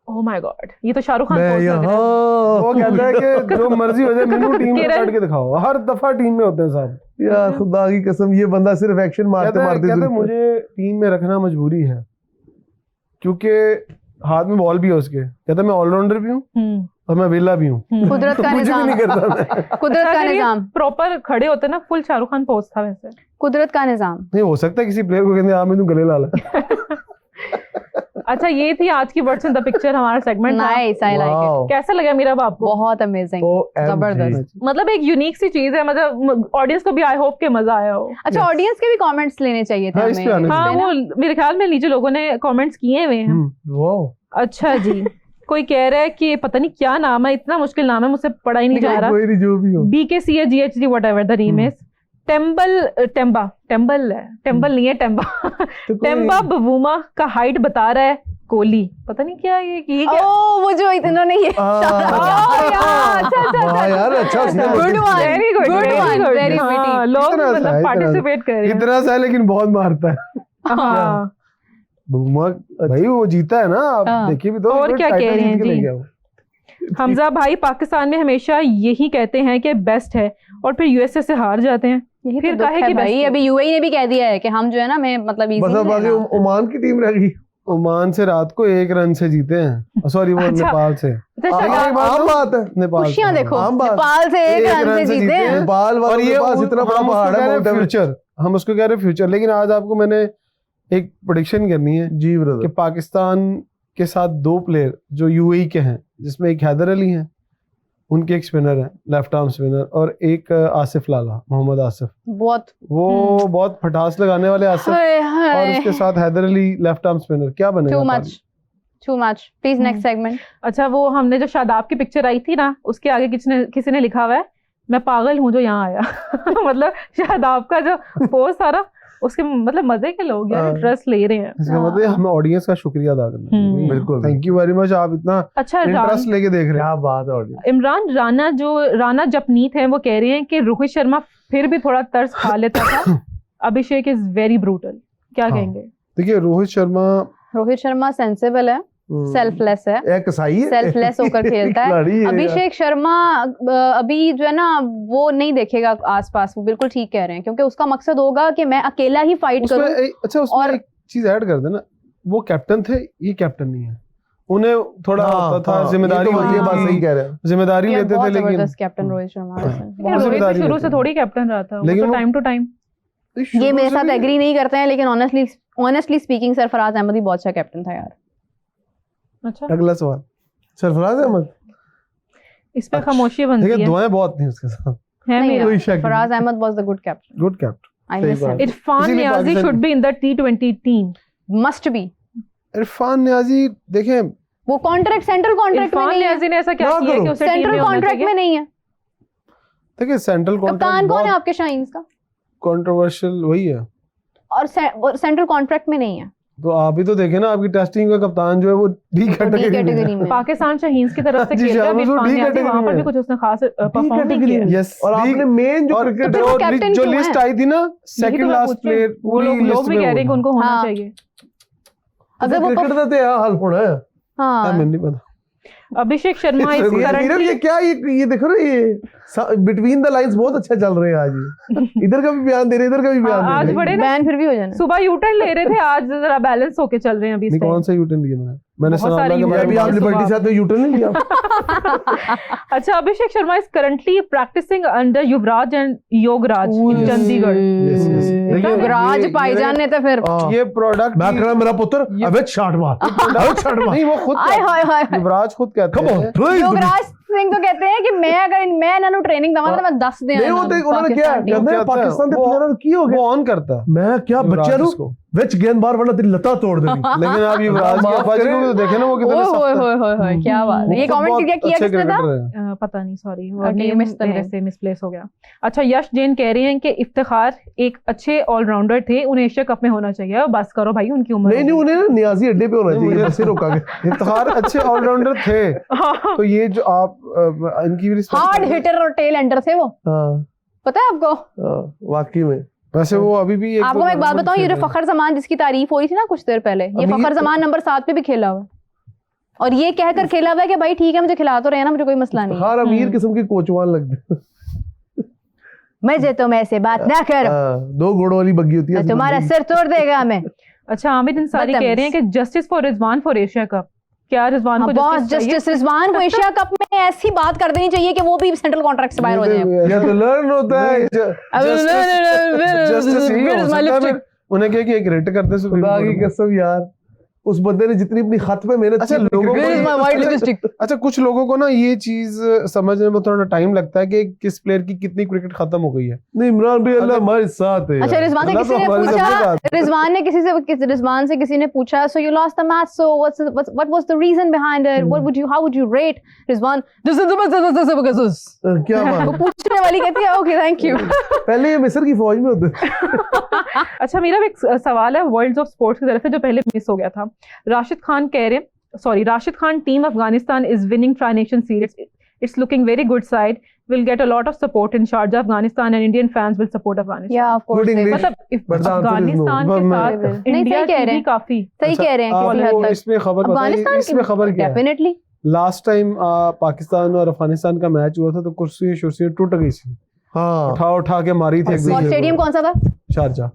Oh my god, ये तो शाहरुख खान पोज लग रहा है। वो कहता है कि जो मर्जी हो जाए मेनू टीम में काट के दिखाओ। हर दफा टीम में होते हैं साहब। यार खुदा की कसम, ये बंदा सिर्फ एक्शन मारते कहते मुझे टीम में रखना मजबूरी है क्योंकि हाथ में बॉल भी है उसके। कहता मैं ऑलराउंडर भी हूँ और मैं वेला भी हूँ। कुदरत का निजाम, नहीं करता। कुदरत का निजाम प्रॉपर खड़े होते ना, फुल शाहरुख खान पोज था वैसे। कुदरत का निजाम नहीं हो सकता किसी प्लेयर को कहते आप मैं गले ला ला। अच्छा ये थी आज की वर्ड्स इन द पिक्चर, हमारा segment. Nice, I like it. कैसा लगा मेरा बाप को? बहुत अमेजिंग, जबरदस्त। मतलब एक यूनिक सी चीज है, मतलब ऑडियंस को भी आई होप के मजा आया हो। अच्छा ऑडियंस के भी कमेंट्स लेने चाहिए थे हमें। हाँ वो मेरे ख्याल में नीचे लोगों ने कमेंट्स किए हुए हैं। अच्छा जी, कोई कह रहा है कि पता नहीं क्या नाम है, इतना मुश्किल नाम है, मुझसे पढ़ा ही नहीं जा रहा। जो भी हो, BKCGHD whatever the name is. टेम्बल नहीं है, टेम्बा बबूमा का हाइट बता रहा है कोहली। पता नहीं क्या ये क्या? ओ वो जो इन्होंने ये यार अच्छा, good one, very good, very witty. लोग मतलब पार्टिसिपेट कर रहे हैं। इतना सा लेकिन बहुत मारता है। भाई वो जीता है ना, आप देखिए भी तो। और क्या कह रहे हैं जी? हमजा भाई पाकिस्तान में हमेशा यही कहते हैं कि बेस्ट है और फिर यूएसए से हार जाते हैं। यही फिर तो है भाई, अभी यूएई ने भी कह दिया है कि हम जो है ना, मैं मतलब ओमान की टीम रह गई। ओमान से रात को 1 रन से जीते हैं। सॉरी वो नेपाल से। आम बात है, नेपाल देखो, नेपाल से 1 रन से जीते हैं। नेपाल वालों के पास इतना बड़ा पहाड़ है, फ्यूचर। हम उसको कह रहे हैं फ्यूचर। लेकिन आज आपको मैंने एक प्रेडिक्शन करनी है जी ब्रदर कि पाकिस्तान के साथ 2 प्लेयर जो यूएई के हैं, जिसमें एक हैदर अली हैं, उनके एक स्पिनर है लेफ्ट आर्म स्पिनर, और एक आसिफ लाला, मोहम्मद आसिफ। वो बहुत फटास लगाने वाले आसिफ, और उसके साथ Haider Ali left arm spinner. क्या बनेगा? Too much please next segment. अच्छा वो हमने जो शादाब की पिक्चर आई थी ना, उसके आगे किसी ने लिखा हुआ है मैं पागल हूँ जो यहाँ आया। मतलब शादाब का जो पोस्ट था ना, उसके मतलब मजे के लोग यार इंटरेस्ट ले रहे हैं। इसका मतलब हमें ऑडियंस का शुक्रिया अदा करना है। बिल्कुल, थैंक यू वेरी मच, आप इतना अच्छा इंटरेस्ट लेके देख रहे हैं। क्या बात है ऑडियंस। इमरान राणा जपनीत है, वो कह रहे हैं कि रोहित शर्मा फिर भी थोड़ा तर्स खा लेता था। अभिषेक इज वेरी ब्रूटल। क्या कहेंगे? देखिए रोहित शर्मा सेंसिबल है, सेल्फलेस है, सेल्फलेस होकर खेलता है। अभिषेक शर्मा अभी जो है ना वो नहीं देखेगा आसपास। वो बिल्कुल ठीक कह रहे हैं, क्योंकि उसका मकसद होगा कि मैं अकेला ही फाइट करूं। अच्छा उसमें एक चीज ऐड कर देना, वो कैप्टन थे, ये कैप्टन नहीं है। उन्हें थोड़ा होता था जिम्मेदारी होती है, बात सही कह रहे हैं, जिम्मेदारी लेते थे। लेकिन कैप्टन रोहित शर्मा रोहित शुरू से थोड़ी कैप्टन रहा था, लेकिन टाइम टू टाइम। ये मेरे साथ एग्री नहीं करते हैं, लेकिन ऑनेस्टली स्पीकिंग सरफराज अहमद ही बहुत अच्छा कैप्टन था यार। अच्छा अगला सवाल, सरफराज अहमद। इस पे खामोशी बनती है। दुआएं बहुत थी उसके साथ। Sarfaraz Ahmed was the good captain. I miss him. Irfan Niazi should be in the T20 team. Must be. Irfan Niazi देखें, वो कॉन्ट्रैक्ट सेंट्रल कॉन्ट्रैक्ट में नहीं है। इरफान नियाजी ने ऐसा क्या किया कि उसे टीम में सेंट्रल कॉन्ट्रैक्ट में नहीं है। देखिए सेंट्रल कॉन्ट्रैक्ट कप्तान कौन है आपके शाहीन्स का? कंट्रोवर्शियल वही है, और सेंट्रल कॉन्ट्रैक्ट में नहीं है। तो आप भी तो देखे ना, आपकी टेस्टिंग का कप्तान जो है वो डी कैटेगरी में। पाकिस्तान शाहीन्स की तरफ से खेल रहा है इरफान नियाजी, वहां पर भी कुछ उसने खास परफॉर्म नहीं किया। यस, और आपने मेन जो क्रिकेटर जो लिस्ट आई थी ना, सेकंड लास्ट प्लेयर, वो लोग भी कह रहे हैं कि उनको होना चाहिए। अगर वो क्रिकेटर तो यार हल होना है। हां मैंने नहीं पता। अभिषेक शर्मा इस करंटली ये क्या, ये देखो ना, ये बिटवीन द लाइंस बहुत अच्छा चल रहे हैं आज। इधर का भी बयान दे रहे, इधर का भी बयान दे रहे। आज बड़े बैन फिर भी हो जाना। सुबह यूटर्न ले रहे थे, आज जरा बैलेंस होके चल रहे हैं अभी। कौन सा यूटर्न लिया मैंने? मैंने बहुत सुना सारी कि अभी आप लिबर्टी साथ में यूटर्न नहीं लिया। अच्छा, Abhishek Sharma is currently practising under Yuvraj and Yograj in Chandigarh. Yuvraj भाईजान ने तो फिर ये प्रोडक्ट मैं कह रहा मेरा पुत्र अबे शॉट मार, अबे शॉट मार। नहीं, वो खुद हाय हाय हाय युवराज खुद कहते हैं। युवराज सिंह तो कहते हैं कि मैं अगर मैं इन्होंने ट्रेनिंग दवा तो मैं 10 दिन नहीं, वो तो उन्होंने क्या कहते हैं पाकिस्तान के प्लेयर की हो गया, वो ऑन करता है। मैं क्या बच्चा हूं विच गेंद बार वरना तेरी लता तोड़ देनी। लेकिन आप युवराज के अब्बा जी को देखे ना, वो कितने सख्त है। क्या बात है। ये कमेंट किया किसने था? पता नहीं, सॉरी वो Okay, नेम मेरे से मिसप्लेस हो गया। अच्छा, यश जैन कह रहे हैं कि इफ्तिखार एक अच्छे ऑलराउंडर थे, उन्हें एशिया कप में होना चाहिए। बस करो भाई, उनकी उम्र नहीं, उन्हें ना नियाजी अड्डे पे होना चाहिए, बस रोका गया। इफ्तिखार अच्छे ऑलराउंडर थे, तो ये जो आप इनकी हार्ड हिटर और टेल एंडर थे वो, हाँ पता है आपको? वाकई में। वैसे वो अभी भी आपको मैं एक बात बताऊं, ये जो फखर जमान जिसकी तारीफ हुई थी ना कुछ देर पहले, ये फखर जमान नंबर 7 पे भी खेला हुआ है और ये कहकर खेला हुआ है कि भाई ठीक है मुझे खिला तो रहे ना, मुझे कोई मसला नहीं। हर अमीर किस्म के कोचवान लगते, मुझे तो मैं से बात ना कर, 2 घोड़ों वाली बग्गी होती है, तुम्हारा सिर तोड़ देगा हमें। अच्छा, आमिर अंसारी कह रहे हैं कि justice for Rizwan for Asia cup. क्या रिजवान को जस्टिस रिजवान को एशिया कप में ऐसी बात कर देनी चाहिए कि वो भी सेंट्रल कॉन्ट्रैक्ट से बाहर हो जाए। या तो लर्न होता है उन्हें क्या कि एक रेट करते खुदा की कसम यार, उस बंदे ने जितनी अपनी खत पे मेहनत अच्छा लोगों को अच्छा कुछ लोगों को ना ये चीज समझने में थोड़ा टाइम लगता है कि किस प्लेयर की कितनी क्रिकेट खत्म हो गई है। नहीं, इमरान भाई अल्लाह हमारे साथ है। अच्छा, रिजवान से किसी ने पूछा, रिजवान से किसी ने पूछा, so you lost the match, so what was the reason behind it, what would you how would you rate Rizwan? क्या बात, वो पूछने वाली कहती है ओके थैंक यू। पहले ये मिस्र की फौज में होते। अच्छा, मेरा भी एक सवाल है वर्ल्ड ऑफ स्पोर्ट्स की तरफ से जो पहले मिस हो गया था। राशिद खान कह रहे, sorry, Rashid Khan, team Afghanistan is winning try-nation series, it's looking very good side, will get a lot of support in Sharjah, Afghanistan, and Indian fans will support Afghanistan. Yeah, of course. मतलब अफगानिस्तान के साथ इंडिया की भी काफी सही कह रहे हैं। इसमें खबर क्या है? डेफिनेटली लास्ट टाइम पाकिस्तान और अफगानिस्तान का मैच हुआ था तो कुर्सी टूट गई थी, हाँ उठा के मारी थी। स्टेडियम कौन सा था? शारजा,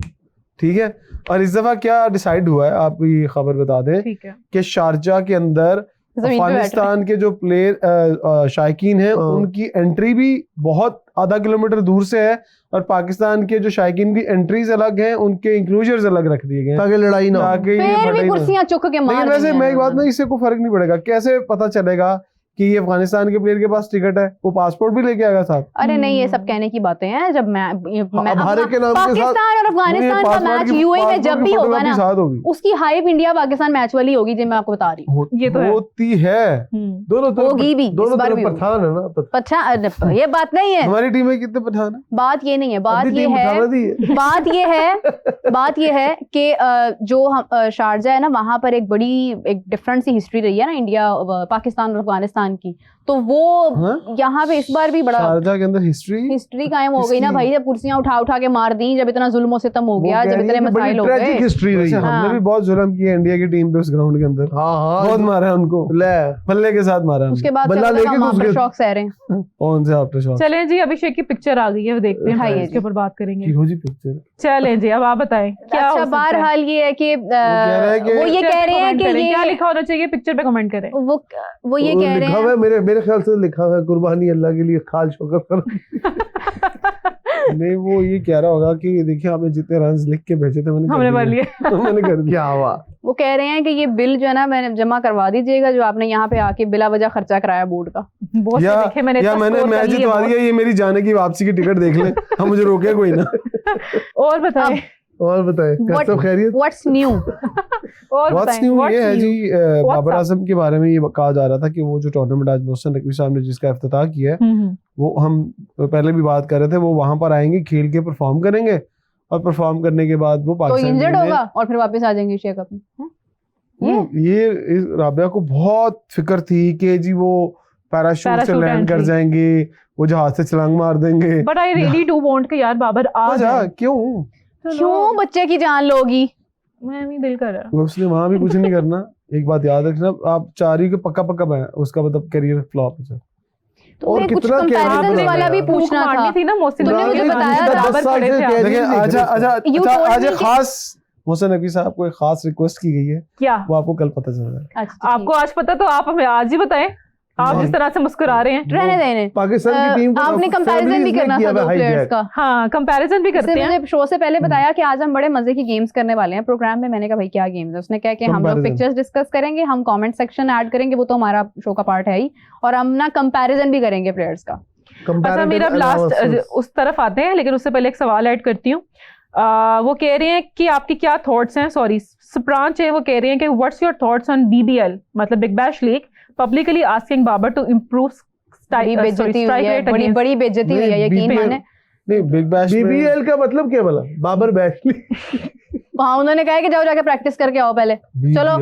ठीक है। और इस दफा क्या डिसाइड हुआ है, आप ये खबर बता दें कि शारजा के अंदर अफगानिस्तान के जो प्लेयर शायकीन हैं उनकी एंट्री भी बहुत आधा किलोमीटर दूर से है और पाकिस्तान के जो शायकीन की एंट्रीज अलग हैं, उनके इंक्लूजर्स अलग रख दिए गए ताकि लड़ाई ना हो, फिर भी कुर्सियां चुक के मार। लेकिन वैसे मैं एक बात ना, इससे कोई फर्क नहीं पड़ेगा। कैसे पता चलेगा कि ये अफगानिस्तान के प्लेयर के पास टिकट है? वो पासपोर्ट भी लेके आएगा साथ? अरे नहीं, ये सब कहने की बातें हैं। जब मैं पाकिस्तान और अफगानिस्तान का मैच यूएई में जब भी होगा ना, उसकी हाइप इंडिया पाकिस्तान मैच वाली होगी, जो मैं आपको बता रही हूँ। ये तो होती है, दोनों होगी भी, दोनों तरफ पठान है ना। पठान, ये बात नहीं है। हमारी टीम में कितने पठान है? बात ये नहीं है, बात ये है कि जो शारजा है ना, वहां पर एक डिफरेंट सी हिस्ट्री रही है ना इंडिया पाकिस्तान और अफगानिस्तान की, तो वो यहाँ पे इस बार भी बड़ा शारजा के अंदर हिस्ट्री कायम हो गई ना भाई। जब कुर्सियां उठा के मार दी, जब इतना जुल्म सितम हो गया, जब इतने मसाइल हो गए। हिस्ट्री रही है। हमने भी बहुत जुल्म किया इंडिया की टीम पे उस ग्राउंड के अंदर। बहुत मारा है उनको, बल्ले के साथ मारा। उसके बाद आफ्टर शॉक सह रहे हैं। कौन से आफ्टर शॉक? चलें जी, अभिषेक की पिक्चर आ गई है, देखते हैं, इसके ऊपर बात करेंगे। पिक्चर चलें जी, अब आप बताएं क्या। अच्छा, बहरहाल ये है कि वो ये कह रहे हैं कि क्या लिखा होना चाहिए पिक्चर पे, कमेंट करें। वो ये कह रहे हैं, मेरे ख्याल से लिखा हुआ है कुर्बानी अल्लाह के लिए, खाल शौकत कर। नहीं, वो ये कह रहा होगा कि देखिए आपने जितने रन लिख के भेजे थे हमने भर लिए। मैंने कर दिया। हुआ वो कह रहे हैं कि ये बिल जो है ना, मैंने जमा करवा दीजिएगा जो आपने यहाँ पे आके बिला वजह खर्चा कराया बोर्ड का। मैंने मैच जितवा दिया, ये मेरी जाने की वापसी की टिकट देख ले, हम मुझे रोके कोई ना। और बताएं सब खैरियत? What's new? What's new ये है जी, बाबर आजम के बारे में ये कहा जा रहा था कि वो जो टूर्नामेंट आज मोहसिन नकवी साहब ने जिसका इफ्तिताह किया है, वो हम पहले भी बात कर रहे थे, वो वहां पर आएंगे, खेल के परफॉर्म करेंगे और परफॉर्म करने के बाद वो पाकिस्तान इंजर्ड होगा और फिर वापस आ जाएंगे एशिया कप में। ये राबिया को बहुत फिक्र थी कि जी वो पैराशूट से लैंड कर जाएंगे, वो जहाज से छलांग मार देंगे। But I really do want कि यार बाबर आ जाए। क्यों बच्चे की जान लोगी? मैं भी दिल कर रहा। उसने वहां भी कुछ नहीं करना। एक बात याद रखना, आप 4 ही के पक्का उसका मतलब करियर फ्लॉप हो जाए। तो और कितना कंपैरिजन वाला भी पूछना था थी ना, मोहसिन तुमने मुझे बताया देखिए आज खास मोहसिन नकवी साहब को एक खास रिक्वेस्ट की गई है, क्या वो आपको कल पता चल जाएगा। अच्छा, आपको आज पता, तो आप हमें आज ही बताएं। आप जिस तरह से मुस्कुरा रहे हैं, रहने देने। पाकिस्तान की टीम को आपने कंपैरिजन भी करना था दो प्लेयर्स का। हाँ, कंपैरिजन भी करते हैं। मुझे शो से पहले बताया कि आज हम बड़े मजे की गेम्स करने वाले हैं प्रोग्राम में। मैंने कहा भाई क्या गेम्स है? उसने कहा कि हम लोग पिक्चर्स डिस्कस करेंगे, हम कमेंट सेक्शन ऐड करेंगे, वो तो हमारा शो का पार्ट है ही, और हम ना कंपैरिजन भी करेंगे प्लेयर्स का। अच्छा, मेरा लास्ट उस तरफ आते हैं, लेकिन उससे पहले एक सवाल ऐड करती हूँ। वो कह रहे हैं कि आपके क्या थॉट्स हैं, सॉरी स्प्रांच है, वो कह रहे हैं कि what's your thoughts on BBL, मतलब big bash league, publicly asking Babar to improve बड़ी बेइज्जती हुई है, यकीन माने। नहीं, बिग बैश BBL का मतलब क्या बोला? Babar bash league. हाँ, उन्होंने कहा कि जाओ जाके प्रैक्टिस करके आओ पहले, चलो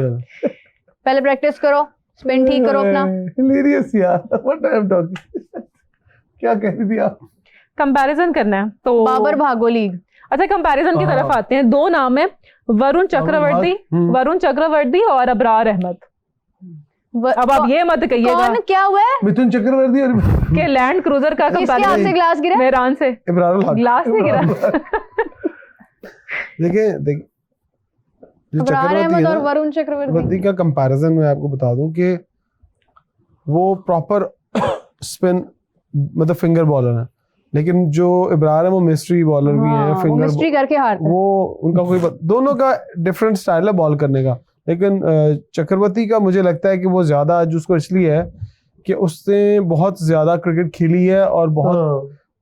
पहले प्रैक्टिस करो, स्पिन ठीक करो अपना। हिलेरियस यार, व्हाट आई एम टॉकिंग। क्या कह रही थी आप? कंपैरिजन करना है तो बाबर भागो लीग। अच्छा, कंपैरिजन की तरफ आते हैं। दो नाम है, वरुण चक्रवर्ती और अबरार अहमद। अब आप ये मत कहिएगा कौन क्या हुआ है? मिथुन चक्रवर्ती और के लैंड क्रूजर का कंपैरिजन से ग्लास गिरा, मेहरान से ग्लास से गिरा। देखिए अबरार अहमद और वरुण चक्रवर्ती का कंपैरिजन मैं आपको बता दूं कि वो प्रॉपर स्पिन मतलब फिंगर बॉलर है, लेकिन जो इब्रार है वो मिस्ट्री बॉलर भी है, फिंगर मिस्ट्री करके हारते हैं। वो उनका कोई दोनों का डिफरेंट स्टाइल है बॉल करने का। लेकिन चक्रवर्ती का मुझे लगता है कि वो ज्यादा उसको इसलिए है कि उसने बहुत ज्यादा क्रिकेट खेली है और बहुत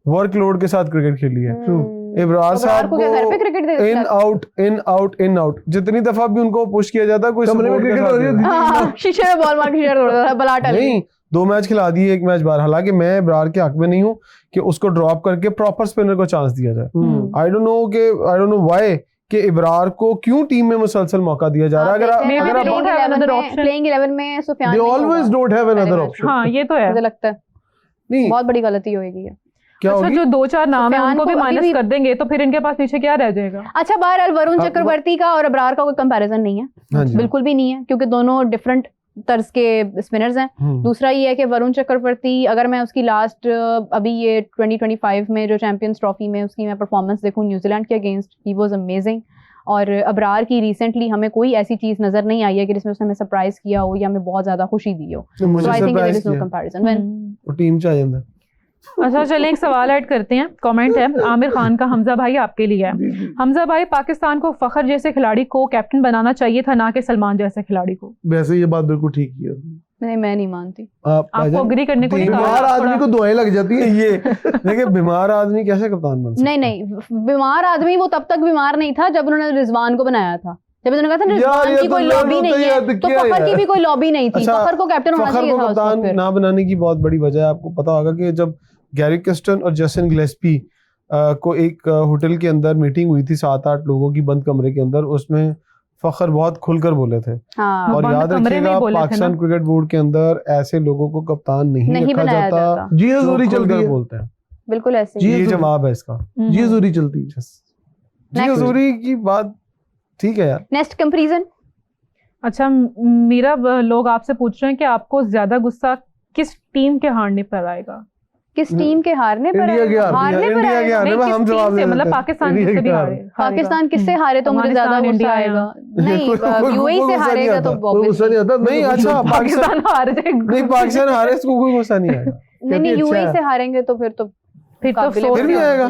वर्कलोड के साथ क्रिकेट खेली है। इब्रार साहब को इन आउट जितनी दफा भी उनको पुश किया जाता है, कोई शीशे में बॉल मार के नहीं, 2 मैच खिला दिए, 1 मैच बाहर। हालांकि मैं इब्रार के हक में नहीं हूँ कि उसको ड्रॉप करके प्रॉपर स्पिनर को चांस दिया जाए। आई डोंट नो व्हाई कि इब्रार को क्यों टीम में मुसलसल मौका दिया जा रहा है। अगर प्लेइंग 11 में Sufiyan they always don't have another option. हाँ, ये तो है, मुझे लगता है नहीं, बहुत बड़ी गलती होगी। अच्छा, जो 2-4 नाम है उनको भी माइनस कर देंगे तो फिर इनके पास पीछे क्या रह जाएगा? अच्छा, बहरहाल वरुण चक्रवर्ती का और अबरार का कोई कंपैरिजन नहीं है, बिल्कुल भी नहीं है, क्योंकि दोनों डिफरेंट तर्ज के स्पिनर्स हैं। दूसरा ये है कि वरुण चक्रवर्ती, अगर मैं उसकी लास्ट अभी ये 2025 में जो चैंपियंस ट्रॉफी में उसकी मैं परफॉर्मेंस देखूं न्यूजीलैंड के अगेंस्ट, ही वाज अमेजिंग। और अबरार की रिसेंटली हमें कोई ऐसी चीज नजर नहीं आई है कि जिसमें उसने हमें सरप्राइज किया हो या हमें बहुत ज्यादा खुशी दी हो। So I think there is no comparison when वो टीम च आ जाता है। अच्छा, चलें एक सवाल ऐड करते हैं। कमेंट है आमिर खान का, हमजा भाई आपके लिए है। हमजा भाई, पाकिस्तान को फखर जैसे खिलाड़ी को कैप्टन बनाना चाहिए था, ना कि सलमान जैसे खिलाड़ी को। वैसे ये बात बिल्कुल ठीक है। नहीं, मैं नहीं मानती। आपको अग्री करने को नहीं कहा। बीमार आदमी को दुआएं लग जाती है। ये देखिए, बीमार आदमी कैसे कप्तान बन सकता है? नहीं, बीमार आदमी वो तब तक बीमार नहीं था जब उन्होंने रिजवान को बनाया था। जब उन्होंने कहा था रिजवान की कोई लॉबी नहीं है, तो फखर की भी कोई लॉबी नहीं थी। फखर को कैप्टन होना चाहिए था। कप्तान ना बनाने की बहुत बड़ी वजह आपको पता होगा कि जब गैरी किस्टन और जैसन गिलेस्पी को एक होटल के अंदर मीटिंग हुई थी 7-8 लोगों की बंद कमरे के अंदर, उसमें फखर बहुत खुलकर बोले थे। हाँ, और याद रखिएगा, पाकिस्तान क्रिकेट बोर्ड के अंदर ऐसे लोगों को कप्तान नहीं रखा जाता। जी हजूरी चलती है, बोलते हैं बिल्कुल ऐसे। ये जवाब है इसका, जी हजूरी चलती है। जी हजूरी की बात ठीक है यार। Next comparison. अच्छा, मेरा लोग आपसे पूछ रहे हैं कि आपको ज्यादा गुस्सा किस टीम के हारने पर आएगा? किस टीम के हारने पर? इंडिया के हारने पर हम जवाब देते हैं। मतलब पाकिस्तान किससे भी हारे, पाकिस्तान किससे हारे तो मुझे ज्यादा गुस्सा आएगा। नहीं, यूएई से हारेगा तो गुस्सा नहीं आता। नहीं, अच्छा पाकिस्तान हार जाए, नहीं पाकिस्तान हारे इसको कोई गुस्सा नहीं आएगा। नहीं, यूएई से हारेंगे तो फिर फिर भी आएगा।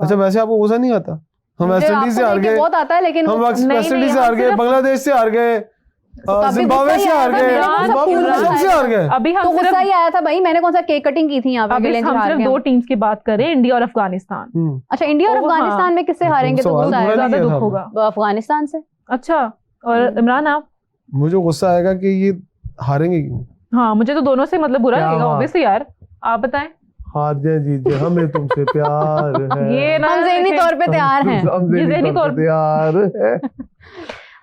अच्छा, वैसे आपको गुस्सा नहीं आता? हम वेस्ट इंडीज से हार गए, बहुत आता है, लेकिन हम वेस्ट इंडीज से हार गए, बांग्लादेश से हार गए, जिम्बाब्वे से हार गए, सबसे हार गए। अभी हम तो गुस्सा ही आया था भाई, मैंने कौन सा केक कटिंग की थी यहाँ पे? अभी हम सिर्फ 2 टीम्स की बात करें, इंडिया और अफगानिस्तान। अच्छा, इंडिया और अफगानिस्तान में किससे हारेंगे तो गुस्सा आएगा? ज्यादा दुख होगा अफगानिस्तान से। अच्छा, और इमरान आप? मुझे गुस्सा आएगा कि ये हारेंगे क्यों। हाँ, मुझे तो दोनों से मतलब बुरा लगेगा ऑब्वियसली यार। आप बताएं। हार जाए जीत जाए, हमें तुमसे प्यार है। ये ना हम ज़हनी तौर पे तैयार हैं। ये ज़हनी तौर पे तैयार है।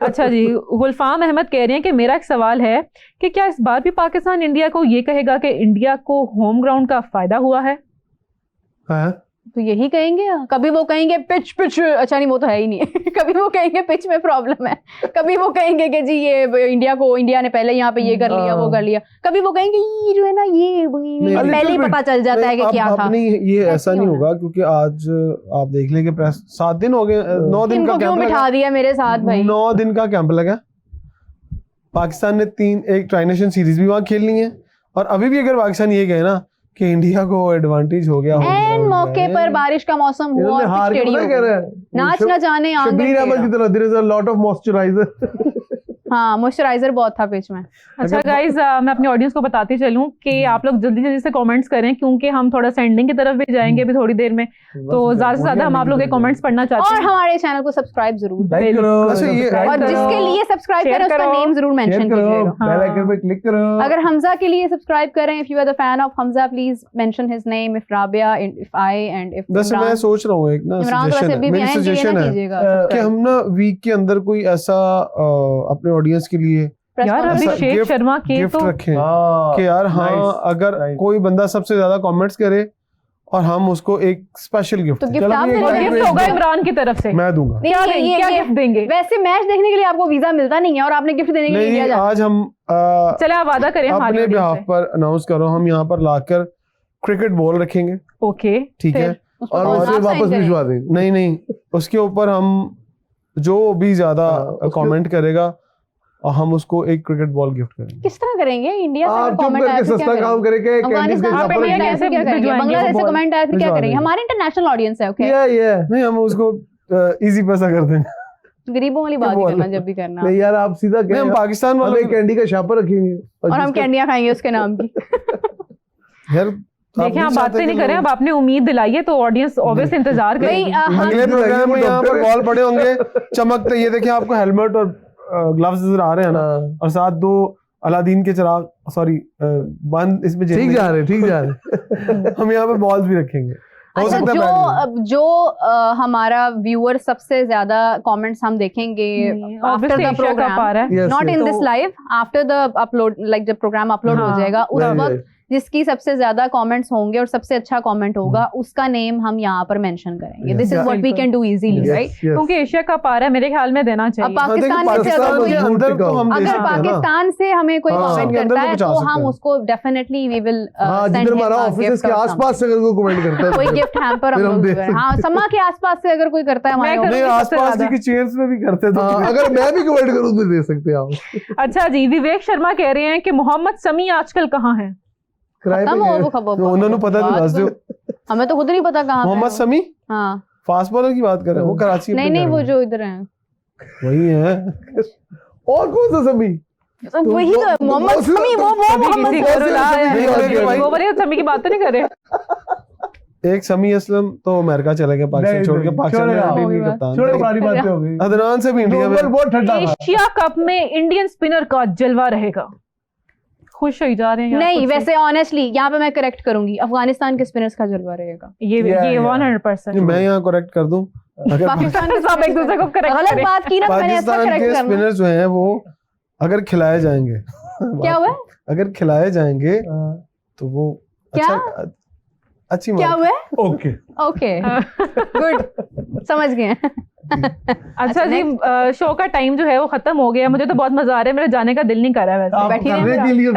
अच्छा जी, गुलफाम अहमद कह रहे हैं कि मेरा एक सवाल है कि क्या इस बार भी पाकिस्तान इंडिया को ये कहेगा कि इंडिया को होम ग्राउंड का फायदा हुआ है? तो यही कहेंगे, कभी वो कहेंगे पिच पिच, अच्छा नहीं वो तो है ही नहीं कभी वो कहेंगे पिच में प्रॉब्लम है, कभी वो कहेंगे कि जी ये इंडिया ने पहले यहाँ पे ये कर लिया वो कर लिया, कभी वो कहेंगे ये जो है ना ये पहले ही पता चल जाता है कि क्या था। ये ऐसा नहीं होगा क्योंकि आज आप देख लेंगे प्रेस 7 दिन हो गए, 9 दिन का कैंप बिठा दिया मेरे साथ भाई, 9 दिन का कैंप लगा। पाकिस्तान ने एक ट्राई नेशन सीरीज भी वहां खेलनी है, और अभी भी अगर पाकिस्तान ये कहे ना कि इंडिया को एडवांटेज हो गया, एन मौके पर बारिश का मौसम हुआ और हार पिच टेढ़ी हो गई, नाच न जाने शबीर अहमद की तरह there is a lot of moisturiser. हाँ मॉइस्चराइजर बहुत था पिच में। अच्छा गाइज, मैं अपनी ऑडियंस को बताती चलूं कि आप लोग जल्दी जल्दी से कमेंट्स करें, क्योंकि हम थोड़ा सा एंडिंग की तरफ भी जाएंगे अभी थोड़ी देर में, तो ज्यादा से ज्यादा हम आप लोग के कमेंट्स पढ़ना चाहते हैं। और हमारे चैनल को सब्सक्राइब जरूर अच्छा, ये और जिसके लिए सब्सक्राइब करें उसका नेम जरूर मेंशन कीजिएगा। बेल आइकन पे क्लिक करो। अगर हमजा के लिए सब्सक्राइब करें, if you are the fan of Hamza please mention his name, if Rabia, if I and if वैसे मैं सोच रहा हूँ एक ना सजेशन है कि हम ना वीक के अंदर कोई ऐसा अपने ऑडियंस के लिए यार अभिषेक शर्मा के गिफ्ट तो रखें कि यार अगर कोई बंदा सबसे ज्यादा कमेंट्स करे और हम उसको एक स्पेशल गिफ्ट, तो गिफ्ट होगा इमरान की तरफ से, मैं दूंगा। क्या गिफ्ट देंगे? वैसे मैच देखने के लिए आपको वीजा मिलता नहीं है और आपने गिफ्ट देने के लिए दिया जाता है। आज हम चले आप वादा करें अपने बिहाफ पर अनाउंस करो, हम यहाँ पर लाकर क्रिकेट बॉल रखेंगे। ओके ठीक है, और उसे वापस भिजवा देंगे। नहीं उसके ऊपर हम जो भी ज्यादा कमेंट करेगा और हम उसको एक क्रिकेट बॉल गिफ्ट करेंगे। किस तरह करेंगे? इंडिया से आप कमेंट आया तो सस्ता काम करेंगे, कैसे क्या करेंगे? बांग्लादेश से कमेंट आया फिर क्या करेंगे? हमारे इंटरनेशनल ऑडियंस है, ओके नहीं हम उसको इजी पैसा कर देंगे। गरीबों वाली बात करना जब भी करना। नहीं यार आप सीधा नहीं, हम पाकिस्तान वाले कैंडी का शापर रखेंगे और हम कैंडियां खाएंगे उसके नाम की। यार देखिए आप बातें नहीं करें, अब आपने उम्मीद दिलाई है तो ऑडियंस ऑब्वियसली इंतजार करेगी। अगले प्रोग्राम में यहाँ पर बॉल पड़े होंगे चमकते, ये देखिए आपको हेलमेट और ग्लव्स नजर आ रहे हैं ना, और साथ 2 अलादीन के चिराग, सॉरी बंद इसमें ठीक जा रहे हम यहाँ पे बॉल्स भी रखेंगे। अच्छा, जो हमारा व्यूअर सबसे ज्यादा कमेंट्स हम देखेंगे after the programme, not in this live, after the upload, like जब प्रोग्राम अपलोड हो जाएगा उस वक्त जिसकी सबसे ज्यादा कमेंट्स होंगे और सबसे अच्छा कमेंट होगा उसका नेम हम यहाँ पर मेंशन करेंगे। This is what we can do easily, right? क्योंकि एशिया कप आ रहा है, मेरे ख्याल में देना चाहिए। अब पाकिस्तान से अगर पाकिस्तान से हमें कोई कमेंट करता है तो हम उसको definitely we will send him हमारा ऑफिस के आसपास से अगर कोई कमेंट करता है कोई गिफ्ट हैम्पर हम लोग देंगे। हां, समा के आसपास से अगर कोई करता है हमारे आसपास की चेयर्स में भी करते तो अगर मैं भी कमेंट करूं तो दे सकते हैं आप। अच्छा जी, विवेक शर्मा कह रहे हैं कि मोहम्मद समी आजकल कहाँ है? उन्होंने पता तो हमें तो खुद नहीं पता कहाँ। मोहम्मद समी, हाँ फास्ट बॉलर की बात कर रहे हैं, वो कराची में नहीं वो जो इधर हैं वही है। और कौन सा समी? वही तो मोहम्मद समी, वो वाले समी की बात तो नहीं कर रहे। एक समी असलम तो अमेरिका चले गए, पाकिस्तान छोड़ के, पाकिस्तान में टीम की कप्तान। छोड़ो पुरानी बातें हो गई। अदनान से भी इंडिया में बहुत ठंडा था। एशिया कप में इंडियन स्पिनर का जलवा रहेगा। खुश हो जा रहे हैं नहीं, वैसे ऑनेस्टली यहाँ पे मैं करेक्ट करूंगी, अफगानिस्तान के स्पिनर्स का जलवा रहेगा। ये 100%। मैं यहाँ करेक्ट कर दूं, पाकिस्तान के सब एक दूसरे को करेक्ट गलत बात की ना, मैंने ऐसा पाकिस्तान करेक्ट के करना। स्पिनर्स जो हैं वो अगर खिलाए जाएंगे क्या हुआ? अगर खिलाए जाएंगे तो वो क्या अच्छी क्या हुआ? ओके ओके गुड, समझ गए। अच्छा जी, शो का टाइम जो है वो खत्म हो गया। मुझे तो बहुत मजा आ रहा है, मेरा जाने का दिल नहीं कर रहा है। वैसे बैठी के लिए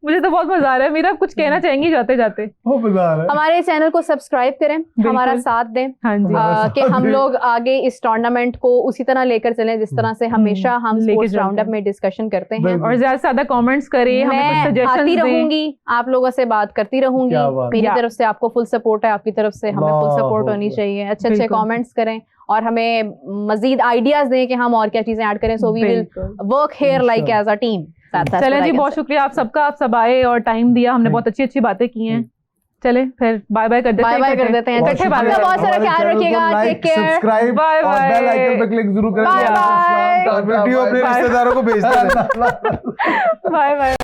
मुझे तो बहुत मजा आ रहा है। मेरा कुछ कहना चाहेंगी जाते जाते? हमारे चैनल को सब्सक्राइब करें, हमारा साथ दें। हाँ जी, कि हम लोग आगे इस टूर्नामेंट को उसी तरह लेकर चलें जिस तरह से हमेशा हम स्पोर्ट्स राउंडअप में डिस्कशन करते हैं। और ज्यादा से ज्यादा कमेंट्स करें, हमें कुछ सजेशंस आती दें। रहूंगी, आप लोगों से बात करती रहूंगी। मेरी तरफ से आपको फुल सपोर्ट है, आपकी तरफ से हमें फुल सपोर्ट होनी चाहिए। अच्छे अच्छे कमेंट्स करें और हमें मजीद आइडियाज दें कि हम और क्या चीजें ऐड करें। So we will work here like as a team. चलें जी, बहुत शुक्रिया आप सबका, आप सब आए और टाइम दिया। हमने बहुत अच्छी अच्छी बातें की हैं। चले फिर बाय बाय कर देते हैं। बाय बाय कर देते हैं। इकट्ठे बाय बाय। बहुत सारा ख्याल रखिएगा। Take care. सब्सक्राइब बाय और बेल आइकन पे क्लिक जरूर करें। Bye bye. वीडियो अपने रिश्तेदारों को भेजते हैं। Bye bye.